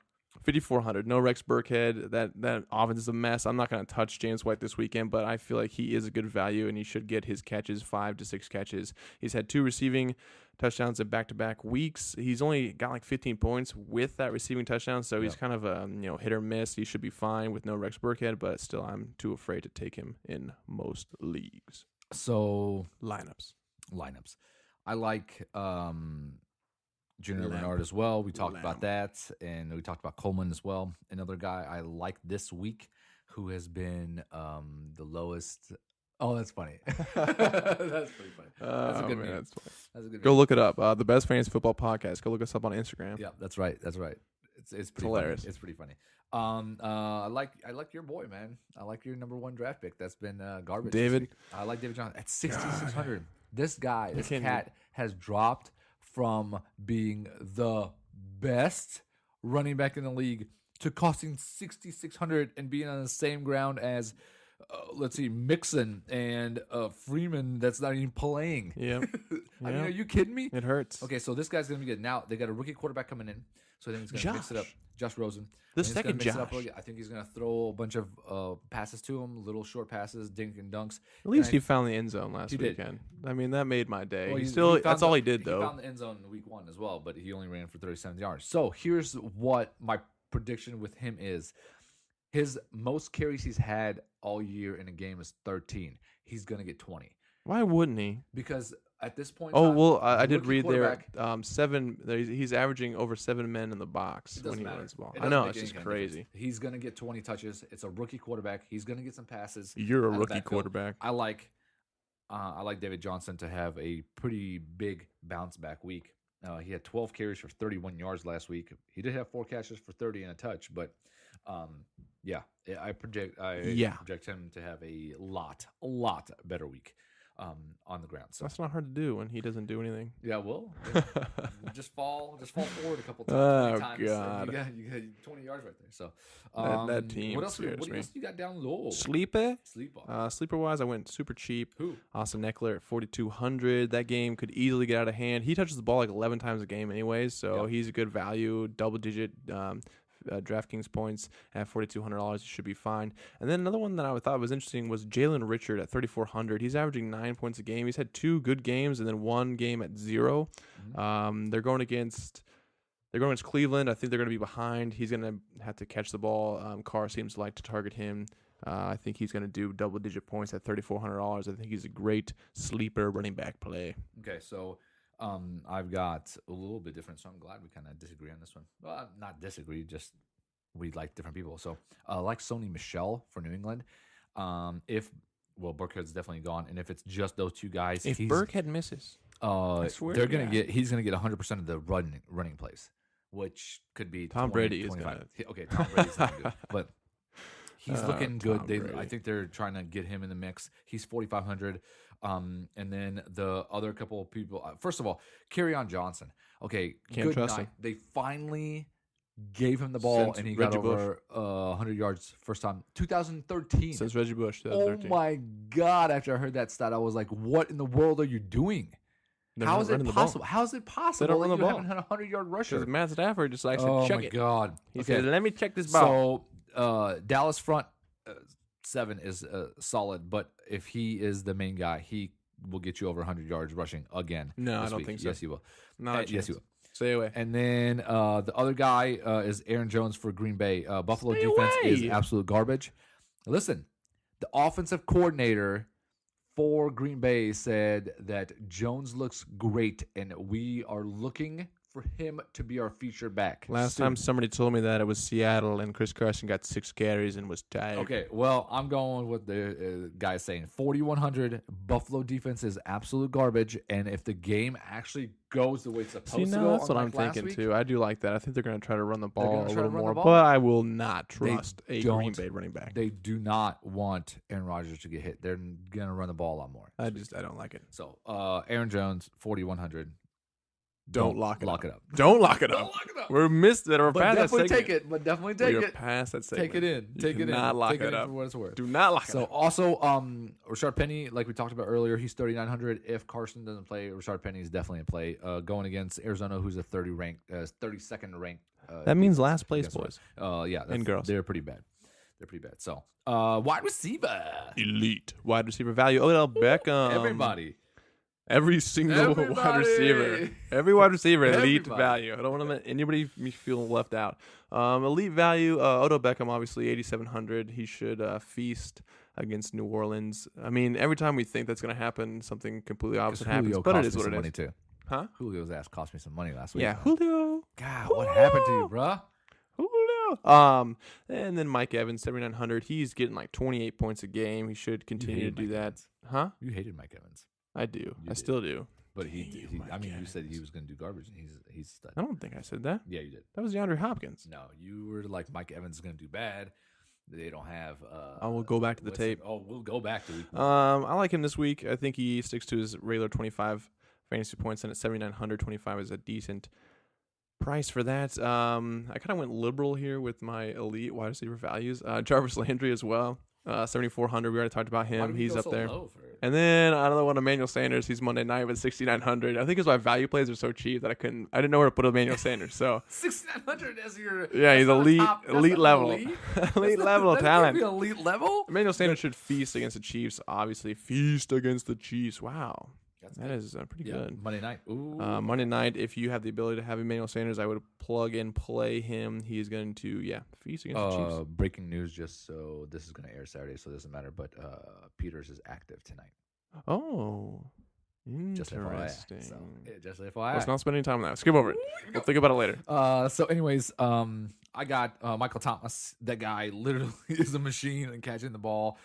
5,400. No Rex Burkhead. That offense is a mess. I'm not going to touch James White this weekend, but I feel like he is a good value, and he should get his catches, 5 to 6 catches. He's had 2 receiving touchdowns in back-to-back weeks. He's only got like 15 points with that receiving touchdown, so he's kind of a hit or miss. He should be fine with no Rex Burkhead, but still, I'm too afraid to take him in most leagues. So Lineups. I like Junior Leonard as well. We talked about that, and we talked about Coleman as well. Another guy I like this week who has been the lowest. Oh, that's funny. That's pretty funny. That's a good meme. That's funny. That's a good Go meme. look it up. The Best Fantasy Football Podcast. Go look us up on Instagram. Yeah, that's right. It's pretty hilarious. Funny. It's pretty funny. I like your boy, man. I like your number 1 draft pick. That's been garbage. David? This week. I like David Johnson at 6,600. This guy, this kidding cat, has dropped from being the best running back in the league to costing 6,600 and being on the same ground as, let's see, Mixon and Freeman. That's not even playing. Yep. I mean, are you kidding me? It hurts. Okay, so this guy's gonna be good. Now they got a rookie quarterback coming in, so I think he's gonna mix it up. Josh Rosen. The I think he's gonna second mix it up a Josh. little. I think he's gonna throw a bunch of passes to him, little short passes, dink and dunks. At least And he found the end zone last He did. weekend. I mean, that made my day. Well, he he still found that's all the- he did, though. He found the end zone in week 1 as well, but he only ran for 37 yards. So here's what my prediction with him is: his most carries he's had all year in a game is 13. He's gonna get 20 Why wouldn't he? because at this point. Oh in time, well, I the did rookie read there. quarterback- 7. He's averaging over 7 men in the box It when doesn't he matter. runs the ball. It I doesn't know make it's any just kind of crazy. difference. He's gonna get 20 touches. It's a rookie quarterback. He's gonna get some passes. You're a out of rookie backfield. quarterback. I like David Johnson to have a pretty big bounce back week. He had 12 carries for 31 yards last week. He did have 4 catches for 30 and a touch, but I project him to have a lot better week on the ground. So That's not hard to do when he doesn't do anything. yeah, well, just fall forward a couple Oh, times. and God. you got 20 yards right there. So That team What else? scares What me. else you got down low? Sleeper? Sleep on. Sleeper wise, I went super cheap. Who? Austin Eckler at 4,200. That game could easily get out of hand. He touches the ball like 11 times a game, anyways, so Yep. he's a good value. Double digit DraftKings points at $4,200. He should be fine. And then another one that I thought was interesting was Jalen Richard at 3,400. He's averaging 9 points a game. He's had 2 good games and then 1 game at 0. They're going against Cleveland. I think they're going to be behind. He's going to have to catch the ball. Carr seems to like to target him. I think he's going to do double-digit points at $3,400. I think he's a great sleeper running back play. Okay, so I've got a little bit different, so I'm glad we kind of disagree on this one. Well, not disagree, just we like different people. So I like Sony Michel for New England. Burkhead's definitely gone, and if it's just those two guys, If Burkhead misses, I swear they're to gonna God. he's gonna get 100% of the running plays, which could be Tom 20, Brady is 25. gonna- Okay, Tom Brady's not good, but he's looking good. Tom I Brady. think they're trying to get him in the mix. He's 4,500. And then the other couple of people. First of all, Kerryon Johnson. Okay, Can't good trust night. him. They finally gave him the ball, Since and he Reggie got over 100 yards first time. 2013. Since Reggie Bush, Oh 2013. my God! After I heard that stat, I was like, "What in the world are you doing? They're How not is it running the ball. possible? How is it possible They don't that run you the ball. haven't had a 100-yard rusher?" Because Matt Stafford just likes Oh to check my it. God! He said, "Let me check this ball." So Dallas front 7 is solid, but if he is the main guy, he will get you over 100 yards rushing again. No, I this don't week. think so. Yes, he will. Not a Yes, chance. he will. Stay away. And then the other guy is Aaron Jones for Green Bay. Buffalo Stay defense is away. absolute garbage. Listen, the offensive coordinator for Green Bay said that Jones looks great, and we are looking for him to be our featured back. Last soon. time somebody told me that it was Seattle, and Chris Carson got 6 carries and was tired. Okay, well, I'm going with the guy saying 4,100. Buffalo defense is absolute garbage, and if the game actually goes the way it's supposed See, to no, go, that's what I'm unlike last thinking week, too. I do like that. I think they're going to try to run the ball gonna a try to little run the more, ball? but I will not They trust a Green don't. Bay running back. They do not want Aaron Rodgers to get hit. They're going to run the ball a lot more. I don't like it. So, Aaron Jones, 4,100. Don't lock it lock up. it up. Don't lock it Don't up. lock it up. We're missed it. We're But past that definitely segment. take it. But definitely We take are it. past that segment. Take it in. You Take it in. cannot lock Take it in up. for what it's worth. Do not lock it So up. also, Rashard Penny, like we talked about earlier, he's 3,900. If Carson doesn't play, Rashard Penny is definitely in play. Going against Arizona, who's a 32nd ranked. That means last place, defense. boys. Yeah, And girls. They're pretty bad. So, wide receiver. Elite wide receiver value. Odell Beckham. Everybody. Every single wide Everybody. receiver. Every wide receiver, elite Everybody. value. I don't want to let anybody feel left out. Elite value, Odell Beckham, obviously, 8,700. He should feast against New Orleans. I mean, every time we think that's going to happen, something completely opposite happens. Julio But it cost is me what some it money is. too. Huh? Julio's ass cost me some money last week. Yeah, Julio. God, what happened to you, bruh? Julio. And then Mike Evans, 7,900. He's getting like 28 points a game. He should continue to hated do Mike that. Evans. Huh? You hated Mike Evans, I do. You I did. still do. but Mike you said he Evans. was going to do garbage, and he's a stud. I don't think I said that. Yeah, you did. That was DeAndre Hopkins. No, you were like Mike Evans is going to do bad. They don't have. I will go back to the what's tape. we'll go back to week one. I like him this week. I think he sticks to his regular 25 fantasy points, and at 7,900, 25 is a decent price for that. I kind of went liberal here with my elite wide receiver values. Jarvis Landry as well, 7,400. We already talked about Why him. did we He's go up so there. low for it? And then another one, Emmanuel Sanders. He's Monday night with 6,900. I think because my value plays are so cheap that I didn't know where to put Emmanuel Sanders. So 6,900 as your. yeah, he's that's not elite, top- that's elite not level, elite? elite level That's talent. gonna be elite level. Emmanuel Sanders should feast against the Chiefs. Obviously, feast against the Chiefs. Wow, That's that is pretty Yeah, good. Monday night. Ooh. Monday night, if you have the ability to have Emmanuel Sanders, I would plug and play him. He is going to, feast against the Chiefs. Breaking news, just so this is going to air Saturday, so it doesn't matter. But Peters is active tonight. Oh, Just FYI. interesting. So, just FYI. Let's not spend any time on that. Skip over it. We'll think about it later. So, anyways, I got Michael Thomas. That guy literally is a machine and catching the ball.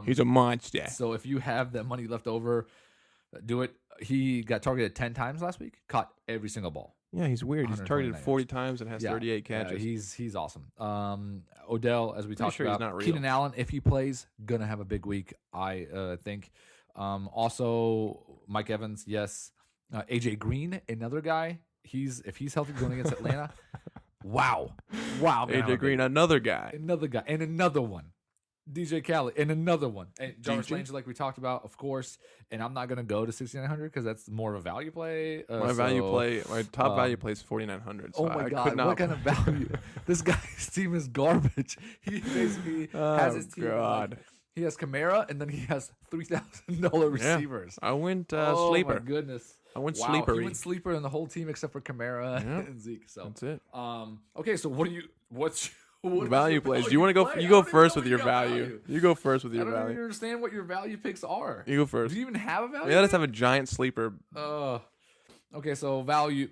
He's a monster. So if you have that money left over, do it. He got targeted 10 times last week. Caught every single ball. Yeah, he's weird. He's targeted 129 40 times and has 38 catches. He's awesome. Odell, as we talked sure he's about, not real. Keenan Allen, if he plays, gonna have a big week. I think. Also, Mike Evans, yes. AJ Green, another guy. If he's healthy going against Atlanta. wow. AJ Green, another guy. another guy, and another one. DJ Khaled, and another one. And Jarvis DJ? Landry, like we talked about, of course. And I'm not going to go to 6,900 because that's more of a value play. My top value play is 4,900. So Oh my I God! could not What kind of value? This guy's team is garbage. He basically has his team. God. He has Kamara, and then he has $3,000 receivers. I went Oh sleeper. my goodness! I went Wow, sleeper. He went sleeper in the whole team except for Kamara Yeah. and Zeke. So That's it. okay, so what's What is Value your plays. Do you want to go? play? You I go don't even first know with what your got value. You go first with I your don't value. even understand what your value picks are. You go first. Do you even have a value? Yeah, let's have a giant sleeper. Okay, so value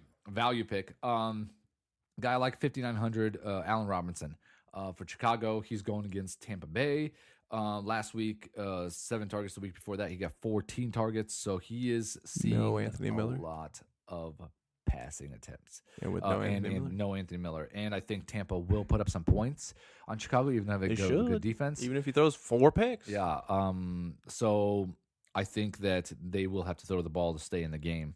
pick. Guy like 5,900, Allen Robinson. For Chicago, he's going against Tampa Bay. Last week, 7 targets. The week before that, he got 14 targets. So he is seeing Anthony a Miller. lot of passing attempts. And with no Anthony Miller. No Anthony Miller. And I think Tampa will put up some points on Chicago, even though they have a good defense. Even if he throws 4 picks. Yeah. So I think that they will have to throw the ball to stay in the game.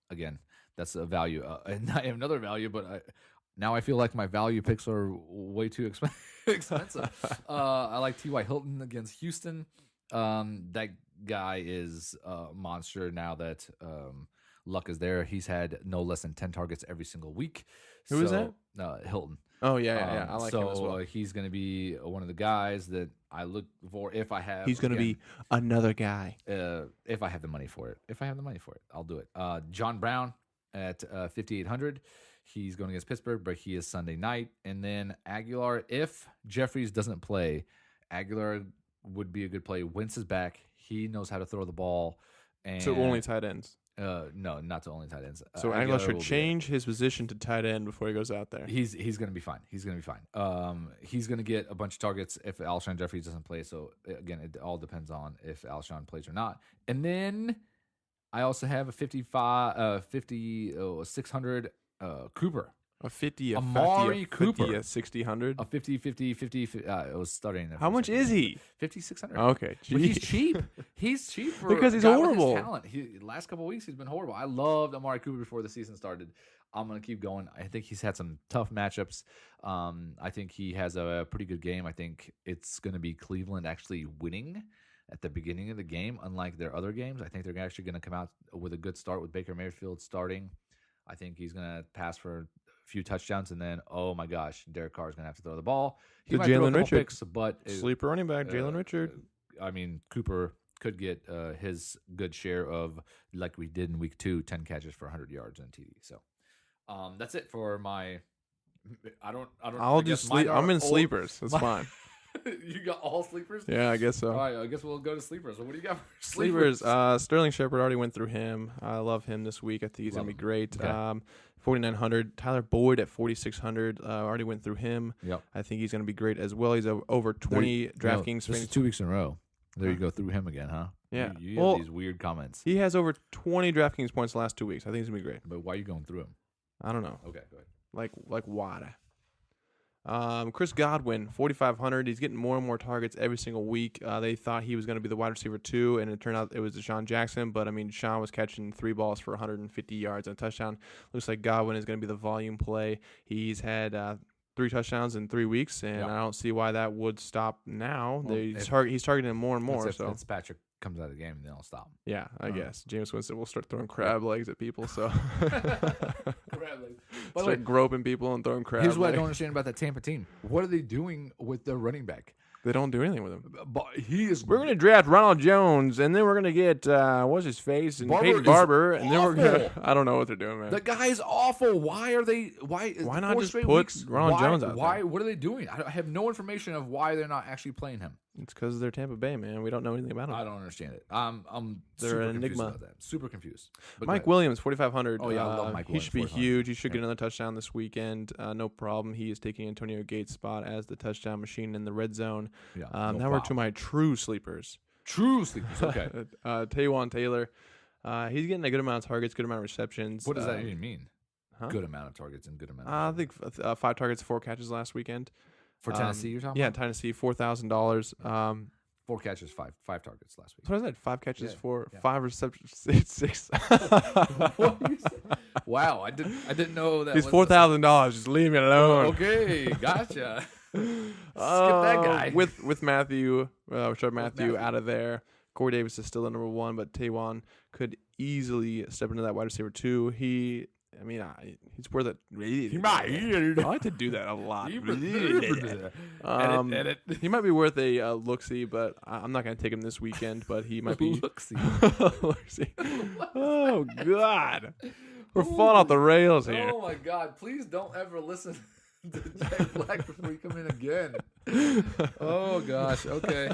Again, that's a value. And I have another value, but now I feel like my value picks are way too expensive. I like T.Y. Hilton against Houston. That guy is a monster now that Luck is there. He's had no less than 10 targets every single week. Who is that? Hilton. Oh, yeah. I like him as well. He's going to be one of the guys that I look for if I have. He's going to be another guy. If I have the money for it. I'll do it. John Brown at 5,800. He's going against Pittsburgh, but he is Sunday night. And then Aguilar, if Jeffries doesn't play, Aguilar would be a good play. Wentz is back. He knows how to throw the ball. And So only tight ends. No, not to only tight ends. So Aguilar should change his position to tight end before he goes out there. He's going to be fine. He's going to get a bunch of targets if Alshon Jeffries doesn't play. So again, it all depends on if Alshon plays or not. And then I also have a 600 Cooper. A 50, Amari 50, Cooper. a 60, 100. A 50. It was stuttering. How much is he? 5,600. Okay, But he's geez. cheap. He's cheap for Because he's a guy with his horrible. talent. Last couple of weeks, he's been horrible. I loved Amari Cooper before the season started. I'm going to keep going. I think he's had some tough matchups. I think he has a pretty good game. I think it's going to be Cleveland actually winning at the beginning of the game, unlike their other games. I think they're actually going to come out with a good start with Baker Mayfield starting. I think he's going to pass for a few touchdowns, and then, oh my gosh, Derek Carr is going to have to throw the ball. He might throw a couple picks, but Sleeper running back, Jalen Richard. I mean, Cooper could get his good share of, like we did in week 2, 10 catches for 100 yards and TD. So that's it for my. I'll do sleep. I'm in sleepers. That's fine. You got all sleepers? Yeah, I guess so. All right, I guess we'll go to sleepers. So what do you got for Sleepers? Sterling Shepard, already went through him. I love him this week. I think he's going to be great. Okay. 4,900. Tyler Boyd at 4,600. Already went through him. Yep. I think he's going to be great as well. He's over 20 DraftKings. This is 2 weeks in a row. There you go, through him again, huh? Yeah. You have these weird comments. He has over 20 DraftKings points the last 2 weeks. I think he's going to be great. But why are you going through him? I don't know. Okay, go ahead. Like water. Chris Godwin, 4,500. He's getting more and more targets every single week. They thought he was going to be the wide receiver 2, and it turned out it was Deshaun Jackson. But, I mean, Deshaun was catching 3 balls for 150 yards and a touchdown. Looks like Godwin is going to be the volume play. He's had 3 touchdowns in 3 weeks, and I don't see why that would stop now. Well, he's targeting him more and more. If so Fitzpatrick comes out of the game, then I'll stop. Yeah, I guess. James Winston will start throwing crab legs at people. So start groping people and throwing crab Here's what I legs. don't understand about that Tampa team. What are they doing with their running back? They don't do anything with him. But he is. We're gonna draft Ronald Jones, and then we're gonna get what's his face and Peyton Barber, and then we're gonna. I don't know what they're doing, man. The guy's awful. Why are they? Why not just put weeks, Ronald Jones out Why? there? What are they doing? I have no information of why they're not actually playing him. It's because they're Tampa Bay, man. We don't know anything about them. I don't understand it. I'm They're super an confused enigma. about that. Super confused. But Mike Williams, 4,500. Oh, yeah, I love Mike He Williams, should be 4,500. huge. He should get another touchdown this weekend. No problem. He is taking Antonio Gates' spot as the touchdown machine in the red zone. Yeah, Now we're to my true sleepers. True sleepers. Okay. Taywan Taylor. He's getting a good amount of targets, good amount of receptions. What does that even mean? Huh? Good amount of targets and good amount. I think 5 targets, 4 catches last weekend. For Tennessee, you're talking Yeah, about? Tennessee, $4,000. 4 catches, five targets last week. What was that? 5 catches, Yeah. 5 receptions, 6. What you said? Wow, I didn't know that. He's was $4,000. Just leave me alone. Okay, gotcha. Skip that guy. With Matthew, Rashard Matthew Matthew. out of there. Corey Davis is still the number 1, but Taywan could easily step into that wide receiver 2. He's worth it. I like to do that a lot. Edit. He might be worth a look-see, but I'm not going to take him this weekend. But he might be. Look-see. Look-see. Oh God, we're falling off the rails here. Oh my God! Please don't ever listen. Jack Black before you come in again. Oh gosh. Okay.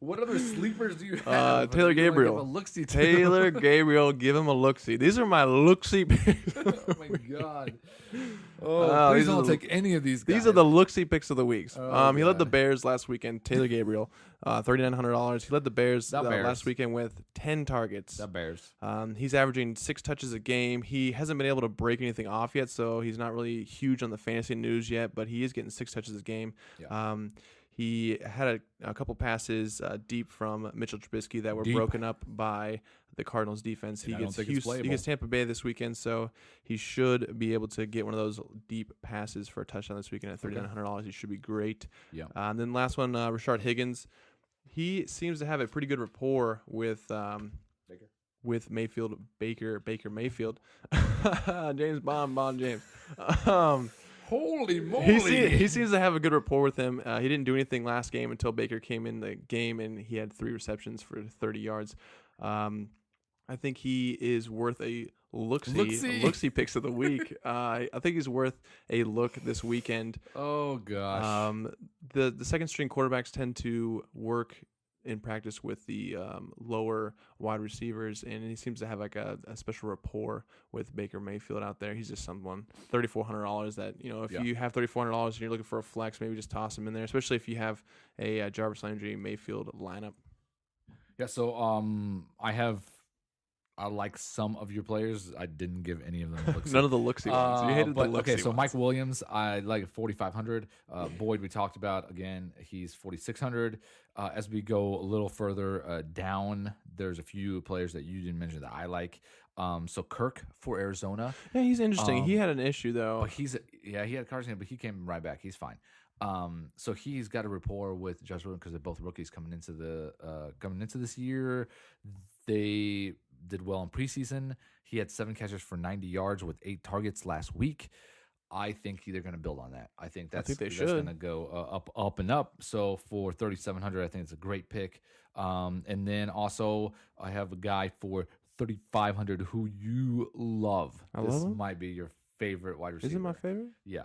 What other sleepers do you have? Taylor You wanna give Gabriel. a look-see to? Taylor Gabriel, give him a look-see. These are my look-see picks. Oh my god. Oh, please these are don't the- take any of these guys. These are the look-see picks of the weeks. Oh, he led the God. Bears last weekend. Taylor Gabriel, $3,900. He led the Bears, The Bears. last weekend with 10 targets. The Bears. He's averaging 6 touches a game. He hasn't been able to break anything off yet, so he's not really huge on the fantasy news yet, but he is getting 6 touches a game. Yeah. He had a couple passes deep from Mitchell Trubisky that were Deep. broken up by the Cardinals defense. And I don't think it's He playable. gets Tampa Bay this weekend, so he should be able to get one of those deep passes for a touchdown this weekend at $3,900. He should be great. Yeah. And then last one, Rashard Higgins. He seems to have a pretty good rapport with Mayfield, Baker Mayfield, James Bond James. Holy moly. He seems to have a good rapport with him. He didn't do anything last game until Baker came in the game, and he had 3 receptions for 30 yards. I think he is worth a look-see picks of the week. I think he's worth a look this weekend. Oh gosh. The second string quarterbacks tend to work in practice with the lower wide receivers, and he seems to have like a special rapport with Baker Mayfield out there. He's just someone $3,400 that, if you have $3,400 and you're looking for a flex, maybe just toss him in there, especially if you have a Jarvis Landry Mayfield lineup. Yeah, so I like some of your players. I didn't give any of them looks. None of the look-see ones. You hated the look-see okay, so ones. Mike Williams, I like 4,500. Boyd, we talked about again. He's 4,600. As we go a little further down, there's a few players that you didn't mention that I like. So Kirk for Arizona. Yeah, he's interesting. He had an issue though. But he had a car accident, but he came right back. He's fine. So he's got a rapport with Josh Rosen because they're both rookies coming into this year. They did well in preseason. He had 7 catches for 90 yards with 8 targets last week. I think they're going to build on that. I think that's going to go up and up. So for 3,700, I think it's a great pick. And then also I have a guy for 3,500 who you love. This might be your favorite wide receiver. Is it my favorite? Yeah.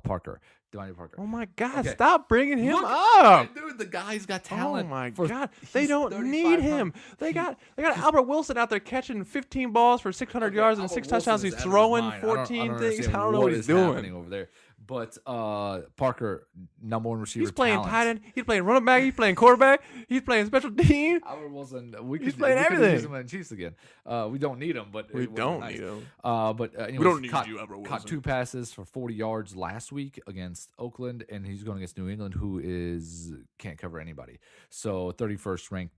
Parker. Devontae Parker. Oh my God! Okay. Stop bringing him Look, up. dude, the guy's got talent. Oh my for- God! he's They don't need 3,500. him. They got Albert Wilson out there catching 15 balls for 600 yards and Albert 6 Wilson touchdowns. is He's out of his throwing mind. 14 things. understand I don't know what he's doing. happening over there. But Parker, number 1 receiver. He's playing talent. tight end. He's playing running back. He's playing quarterback. He's playing special team. Albert Wilson, He's playing everything. Use him in Chiefs again. We don't need him, but We it would be don't nice. need him. But anyways, We don't need caught, you, Albert Caught Wilson. 2 passes for 40 yards last week against Oakland, and he's going against New England, who can't cover anybody. So 31st ranked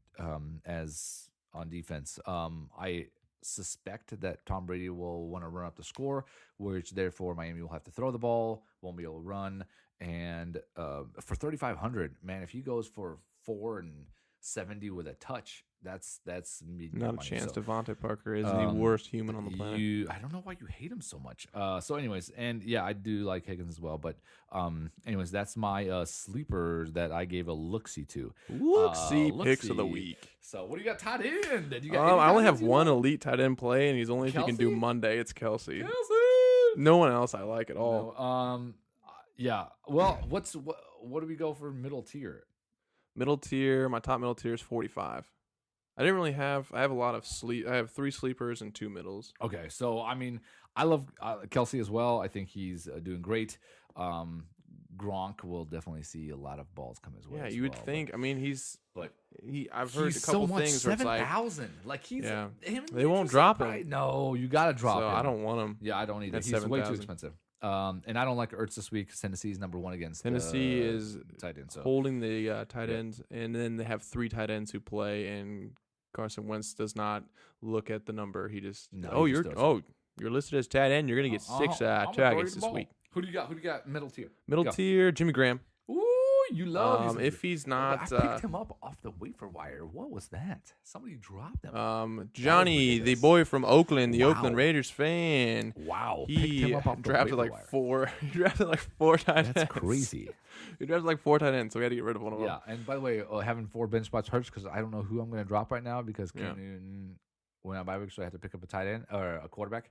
as on defense. I suspect that Tom Brady will want to run up the score, which therefore Miami will have to throw the ball, won't be able to run. And for 3,500, man, if he goes for 470 with a touch, that's Not a money. chance. So, Devontae Parker is the worst human on the planet. I don't know why you hate him so much. So anyways, and yeah, I do like Higgins as well. But anyways, that's my sleepers that I gave a look-see to. Look-see picks Look-see. of the week. So what do you got tight end? Did you got I any only tight have ends you one like? elite tight end play, and he's only if he can do Kelsey? Monday. It's Kelsey. Kelsey! No one else I like at all. No, yeah. Well, what do we go for middle tier? Middle tier, my top middle tier is 45. I didn't really have. I have a lot of sleep. I have 3 sleepers and 2 middles. Okay, so I mean, I love Kelsey as well. I think he's doing great. Gronk will definitely see a lot of balls come his way. Yeah, as you would well, think. I mean, but I've heard a he's couple so much, things where it's like, 7,000. Like he's Yeah. him and They won't Mitchell's drop him. right? No, you gotta drop so him. I don't want him. Yeah, I don't either. At He's way too 7,000. expensive. And I don't like Ertz this week. Tennessee's number 1 against Tennessee is tight end. So holding the tight ends, and then they have 3 tight ends who play, and Carson Wentz does not look at the number. He just you're listed as tight end. You're gonna get 6 I'm gonna throw you targets the this ball. week. Who do you got? Who do you got? Middle tier. Middle Go. tier, Jimmy Graham. Ooh, you love If he's not, I picked him up off the waiver wire. What was that? Somebody dropped him. Johnny, the ridiculous. boy from Oakland, the Wow. Oakland Raiders fan. Wow, He picked him up off the drafted waiver like wire. 4. He drafted like 4 tight ends. That's crazy. He drafted like 4 tight ends, so we had to get rid of one of them. Yeah, and by the way, having 4 bench spots hurts because I don't know who I'm going to drop right now because Cam Yeah. Newton went out bye week, so I have to pick up a tight end or a quarterback.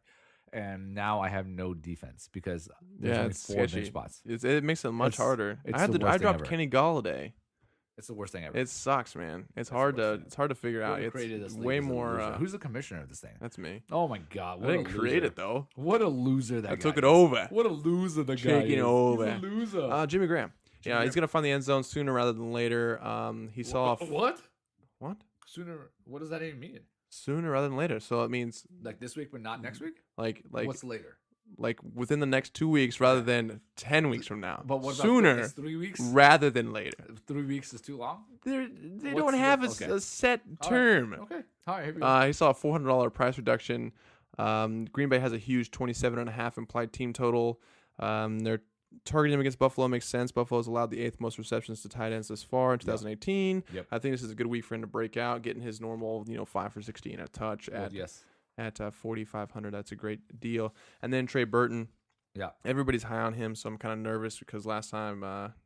and now I have no defense because there's Yeah, only it's 4 sketchy. bench spots. It makes it much It's- harder. it's I had the to. worst I thing dropped ever. Kenny Galladay. It's the worst thing ever. It sucks, man. It's the hard worst to. thing. It's hard to figure out. Whoever It's created this league way is a more. loser. Who's the commissioner of this thing? That's me. Oh my god! I What didn't a create loser. it though. What a loser that I guy took it is. over. What a loser the guy Taking is. over. He's a loser. Jimmy Graham. Yeah, he's gonna find the end zone sooner rather than later. He saw What? what Sooner? What does that even mean? sooner rather than later. So it means Like this week, but not next week? like What's later? like within the next 2 weeks rather than 10 weeks from now. But what about sooner is 3 weeks? rather than later. 3 weeks is too long. They What's don't have the- okay. a set All right. term. Okay. All right. Here we go. He saw a $400 price reduction. Green Bay has a huge 27.5 implied team total. They're targeting him against Buffalo makes sense. Buffalo's allowed the 8th most receptions to tight ends this far in 2018. Yep. I think this is a good week for him to break out, getting his normal 5 for 16 a touch Yes. at 4,500. That's a great deal. And then Trey Burton. Yeah. Everybody's high on him, so I'm kind of nervous because last time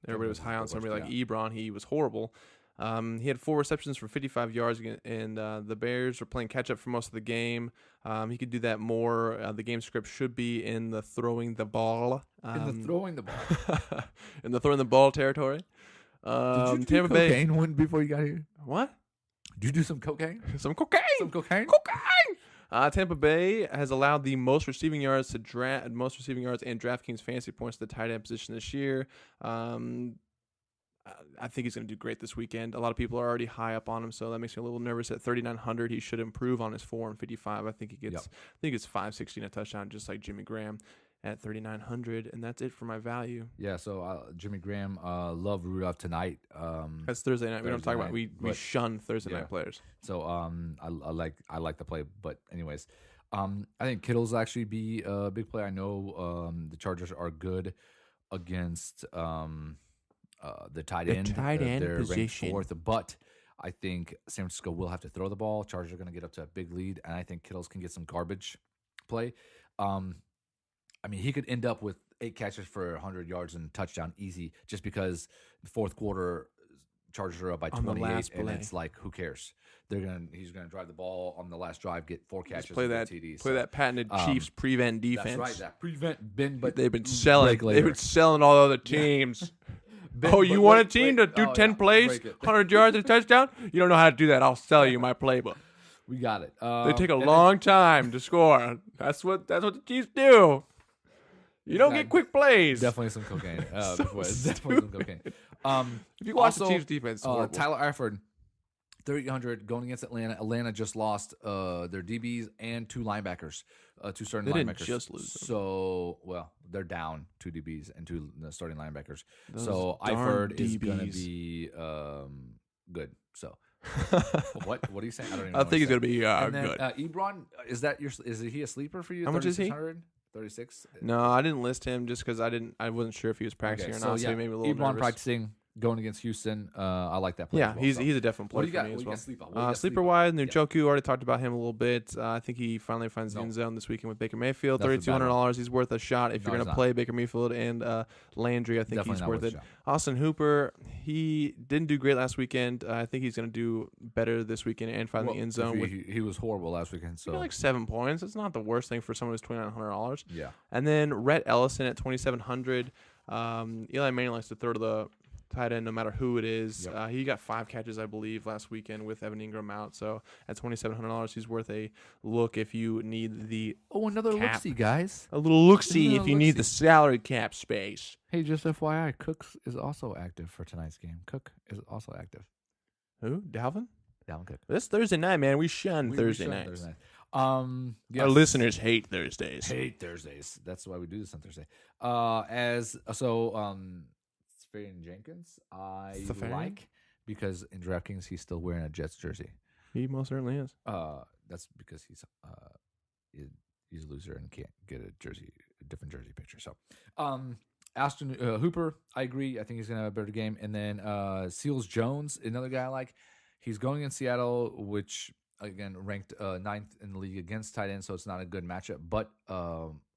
everybody was was high the on worst, somebody like yeah. Ebron. He was horrible. He had 4 receptions for 55 yards, and the Bears are playing catch-up for most of the game. He could do that more. The game script should be in the throwing the ball. In the throwing the ball. in the throwing the ball territory. Did you do Tampa Bay. cocaine one before you got here? What? Did you do some cocaine? Some cocaine. Some cocaine? Cocaine. Tampa Bay has allowed the most receiving yards and DraftKings fantasy points to the tight end position this year. I think he's going to do great this weekend. A lot of people are already high up on him, so that makes me a little nervous. At 3,900, he should improve on his 4 and 55. I think he gets. Yep. I think it's 516 a touchdown, just like Jimmy Graham at 3,900, and that's it for my value. Yeah, so Jimmy Graham, love Rudolph tonight. That's Thursday night. We don't Thursday talk about night, we but- shun Thursday yeah. night players. So I like the play, but anyways, I think Kittle's actually be a big play. I know the Chargers are good against the tight The end. tight end they're position. ranked 4th, but I think San Francisco will have to throw the ball. Chargers are going to get up to a big lead, and I think Kittle's can get some garbage play. I mean, he could end up with 8 catches for 100 yards and touchdown easy, just because the fourth quarter Chargers are up by On the 28, last and play. it's like, who cares? He's gonna drive the ball on the last drive, get 4 catches, Just play and that. get TDs. Play that patented Chiefs prevent defense. That's right. That prevent Ben, but They've been selling. break later. They've been selling all other teams. Ben, Oh, you but want a break- team break- to do oh, 10 yeah, plays, break it. 100 yards, and a touchdown? You don't know how to do that. I'll sell you my playbook. We got it. They take a and then- long time to score. That's what the Chiefs do. You don't get quick plays. Definitely some cocaine. So Definitely some cocaine. If you watch the also, Chiefs defense, it's horrible. Tyler Eifert, 3,800 going against Atlanta. Atlanta just lost their DBs and 2 linebackers, 2 starting They linebackers. didn't just lose them. So, well, they're down 2 DBs and 2 starting linebackers. Those So darn Eifert is going to DBs. be good. So what are you saying? I don't even know I what think he's to going to be say. And then, good. Ebron, is he a sleeper for you? How much is he? 36? No, I didn't list him just because I wasn't sure if he was practicing or not. So he made me a little Ebron nervous. practicing, going against Houston. I like that play. Yeah, as well, he's so. a definite What player do you got? for me What as do you well. got sleep on? What do you got Sleeper sleep on? wise, Yeah. Njoku, already talked about him a little bit. I think he finally finds the No. end zone this weekend with Baker Mayfield. That's a bad $3,200. He's worth a shot if No, you're he's going to not. play Baker Mayfield and Landry. I think Definitely he's not worth worth it. a shot. Austin Hooper, he didn't do great last weekend. I think he's going to do better this weekend and find Well, the end zone. With he was horrible last weekend. he So got like 7 points. It's not the worst thing for someone who's $2,900. yeah, And then Rhett Ellison at 2,700. Eli Manning likes to throw to the tight end no matter who it is. Yep. He got 5 catches, I believe, last weekend with Evan Ingram out. So at $2,700, he's worth a look if you need another Cap. look-see, guys. a little look-see Another if you need the look-see. salary cap space. Hey, just FYI, Cook is also active for tonight's game. Cook is also active. Who? Dalvin? Dalvin Cook. This Thursday night, man. We shun We Thursday shut nights. Thursday night. Our Yes. listeners hate Thursdays. hate Thursdays. That's why we do this on Thursday. Safarian Jenkins, I Safarian? like because in DraftKings he's still wearing a Jets jersey. He most certainly is. That's because he's a loser and can't get a different jersey picture. So, Aston Hooper, I agree. I think he's gonna have a better game. And then Seals Jones, another guy I like. He's going in Seattle, which again ranked 9th in the league against tight ends, so it's not a good matchup. But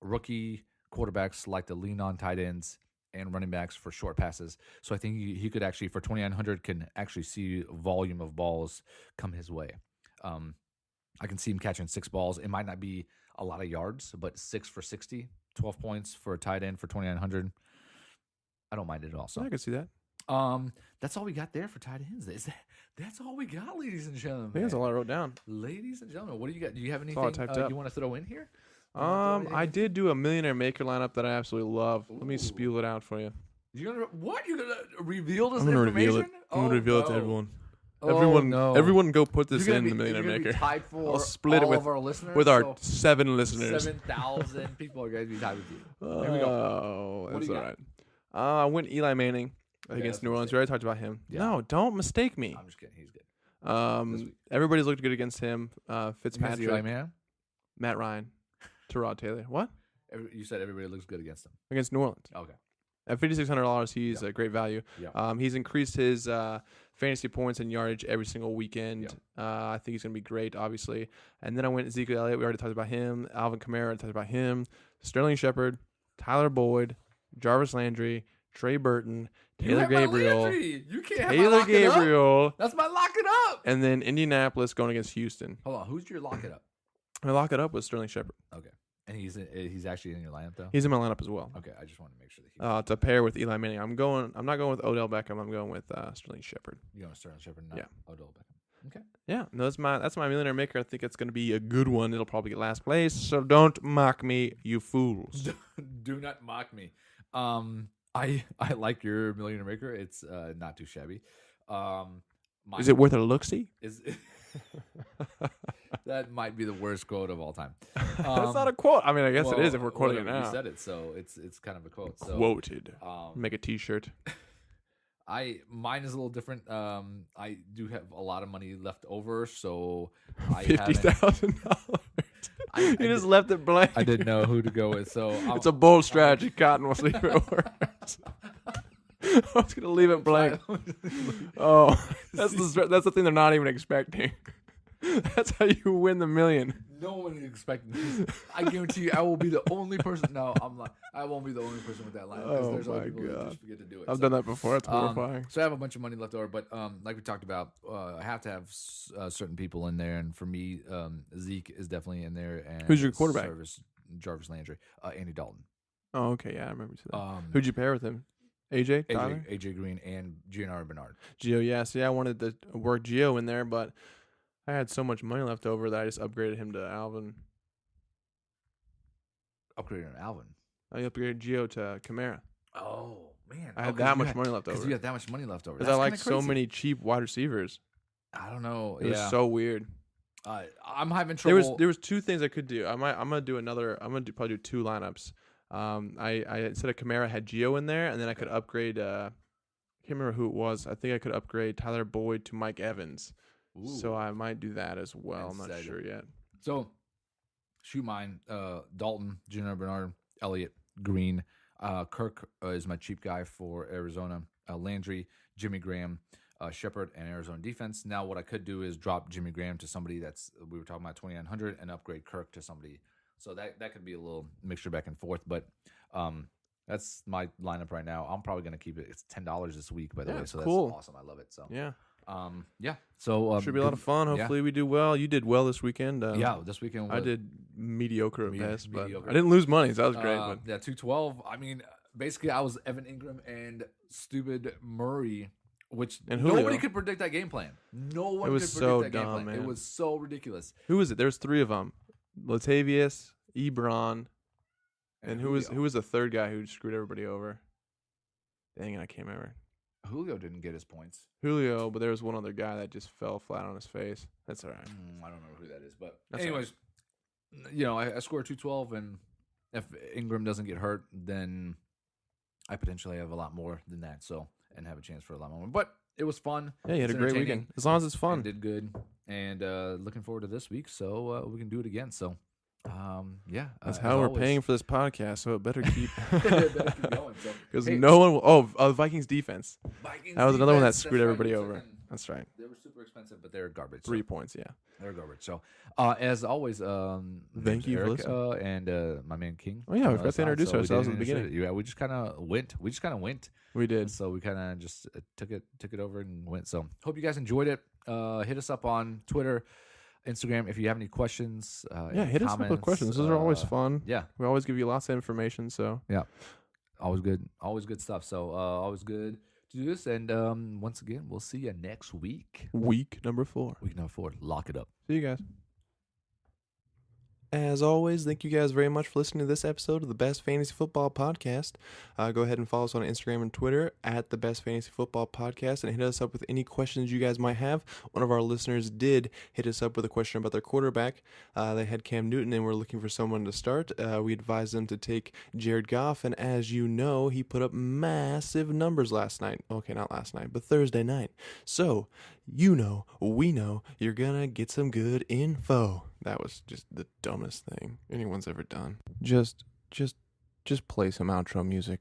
rookie quarterbacks like to lean on tight ends and running backs for short passes. So I think he could actually, for 2,900, can actually see volume of balls come his way. I can see him catching 6 balls. It might not be a lot of yards, but 6 for 60, 12 points for a tight end for 2,900. I don't mind it also. I can see that. That's all we got there for tight ends. That's all we got, ladies and gentlemen. I think that's all I wrote down. Ladies and gentlemen, what do you got? Do you have all I anything typed up. you want to throw in here? I did do a millionaire maker lineup that I absolutely love. Let me Ooh. spew it out for you. You're gonna what? You're gonna reveal this I'm gonna information? reveal it. I'm gonna reveal it to everyone. Oh, no. Everyone, go put this You're in gonna the be- millionaire you're gonna be maker. tied for I'll split it all with of our listeners, with our so 7 listeners. 7,000 people are going to be tied with you. Here we go. Oh, What do that's you all got? right. I went Eli Manning Okay, against that's New what I Orleans. said. We already talked about him. Yeah. No, don't mistake me. I'm just kidding. He's good. This week. Everybody's looked good against him. Against Fitzpatrick, Eli Manning? Matt Ryan, Tyrod Taylor. What? You said everybody looks good against him. Against New Orleans. Okay. At $5,600, he's Yeah. a great value. Yeah. He's increased his fantasy points and yardage every single weekend. Yeah. I think he's going to be great, obviously. And then I went Ezekiel Elliott. We already talked about him. Alvin Kamara, talked about him. Sterling Shepard, Tyler Boyd, Jarvis Landry, Trey Burton, You Taylor have my Gabriel, Landry. You can't have my Taylor lock it up. Gabriel, That's my lock it up. and then Indianapolis going against Houston. Hold on. Who's your lock it up? I lock it up with Sterling Shepard. Okay. And he's actually in your lineup though. He's in my lineup as well. Okay. I just want to make sure that To pair with Eli Manning. I'm not going with Odell Beckham. I'm going with Sterling Shepard. you're going to Sterling Shepard, not Yeah. Odell Beckham. Okay. Yeah, no, that's my millionaire maker. I think it's going to be a good one. It'll probably get last place. So don't mock me, you fools. Do not mock me. I like your millionaire maker. It's not too shabby. Is it worth a look-see? Is that might be the worst quote of all time. That's not a quote. I mean, I guess it is if we're quoting it whatever, now. You said it, so it's kind of a quote. So, Quoted. Um, Make a T-shirt. mine is a little different. I do have a lot of money left over, so I $50,000. You just left it blank. I didn't know who to go with, so It's a bold strategy. Cotton will see if it works. I was gonna leave it blank. Oh, that's the thing they're not even expecting. That's how you win the million. No one is expecting this. I guarantee you, I will be the only person. No, I won't be the only person with that line because Oh there's other my people that God. just forget to do it. I've done that before. It's horrifying. So I have a bunch of money left over, but like we talked about, I have to have certain people in there, and for me, Zeke is definitely in there. And Who's your quarterback? Jarvis Landry, Andy Dalton. Oh, okay. Yeah, I remember you said that. Um, Who'd you pair with him? AJ? Tyler? AJ Green and Gio Bernard. Gio, yeah. See, I wanted to work Gio in there, but I had so much money left over that I just upgraded him to Alvin. Upgraded on Alvin. I upgraded Gio to Kamara. Oh man, I had that much money left Because over. you had that much money left over. Because I That's like kinda so crazy. many cheap wide receivers. I don't know. It yeah, was so weird. I'm having trouble. There was 2 things I could do. I'm gonna do another. Probably do 2 lineups. I instead of Kamara had Gio in there, and then I could upgrade. I can't remember who it was. I think I could upgrade Tyler Boyd to Mike Evans. Ooh. So I might do that as well. I'm not Instead. sure yet. So, shoot mine. Dalton, Gio Bernard, Elliott, Green. Kirk is my cheap guy for Arizona. Landry, Jimmy Graham, Shepard, and Arizona defense. Now, what I could do is drop Jimmy Graham to somebody we were talking about 2,900 and upgrade Kirk to somebody. So that could be a little mixture back and forth. But that's my lineup right now. I'm probably going to keep it. It's $10 this week, by the way. it's So cool. that's awesome. I love it. So, Yeah, yeah. So, should be a lot of fun. yeah. Hopefully we do well. You did well this weekend. Yeah, this weekend I did mediocre at best, but mediocre. I didn't lose money, so that was great. But Yeah, 212. I mean, basically, I was Evan Ingram and stupid Murray, which And Julio. nobody could predict that game plan. No one It was could predict so that game dumb, plan. It man. was so ridiculous. who was it? There was 3 of them: Latavius, Ebron, and who was the third guy who screwed everybody over? Dang it, I can't remember. Julio didn't get his points. Julio, but there was one other guy that just fell flat on his face. That's all right. I don't remember who that is, but That's anyways, I scored 212, and if Ingram doesn't get hurt, then I potentially have a lot more than that. So and have a chance for a lot more. But it was fun. Yeah, you had a It's great entertaining. weekend. As long as it's And fun. did good, and looking forward to this week. So we can do it again. So yeah, That's as how we're always- paying for this podcast, so it better keep. It better keep going. So, Because hey, no one will. Oh, Vikings defense. Vikings That was another one that defense, screwed that's right, everybody they over. took in- That's right. They were super expensive, but they're garbage. 3 So points, yeah. they're garbage. So as always, Thank you for Eric, listening. and my man King. Oh, yeah, we forgot to side. introduce we ourselves didn't at the introduce it. Yeah, we just kind of went. We did. So we kind of just took it over and went. So hope you guys enjoyed it. Hit us up on Twitter, Instagram. If you have any questions, Yeah, hit us up with comments, questions. Those are always fun. Yeah, We always give you lots of information. So yeah, always good stuff. So always good to do this. And once again, we'll see you next week. week number 4. Week number 4. Lock it up. See you guys. As always, thank you guys very much for listening to this episode of the Best Fantasy Football Podcast. Go ahead and follow us on Instagram and Twitter at the Best Fantasy Football Podcast and hit us up with any questions you guys might have. One of our listeners did hit us up with a question about their quarterback. They had Cam Newton and were looking for someone to start. We advised them to take Jared Goff, and as you know, he put up massive numbers last night. Okay, not last night, but Thursday night. So, you know, we know you're gonna get some good info. That was just the dumbest thing anyone's ever done. Just play some outro music.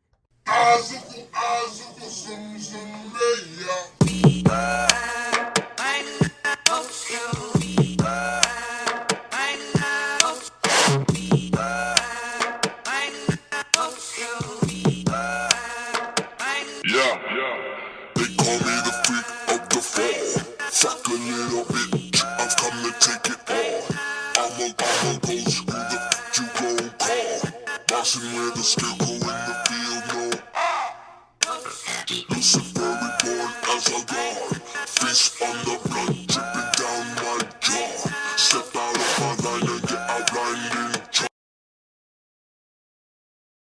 Yeah, they call me the freak of the fall. Fuck a little bitch, I've come to take it all. I'ma go screw the you gon' call. Bossing with the scarecrow in the field, no. Lucifer reborn as a god. Fist on the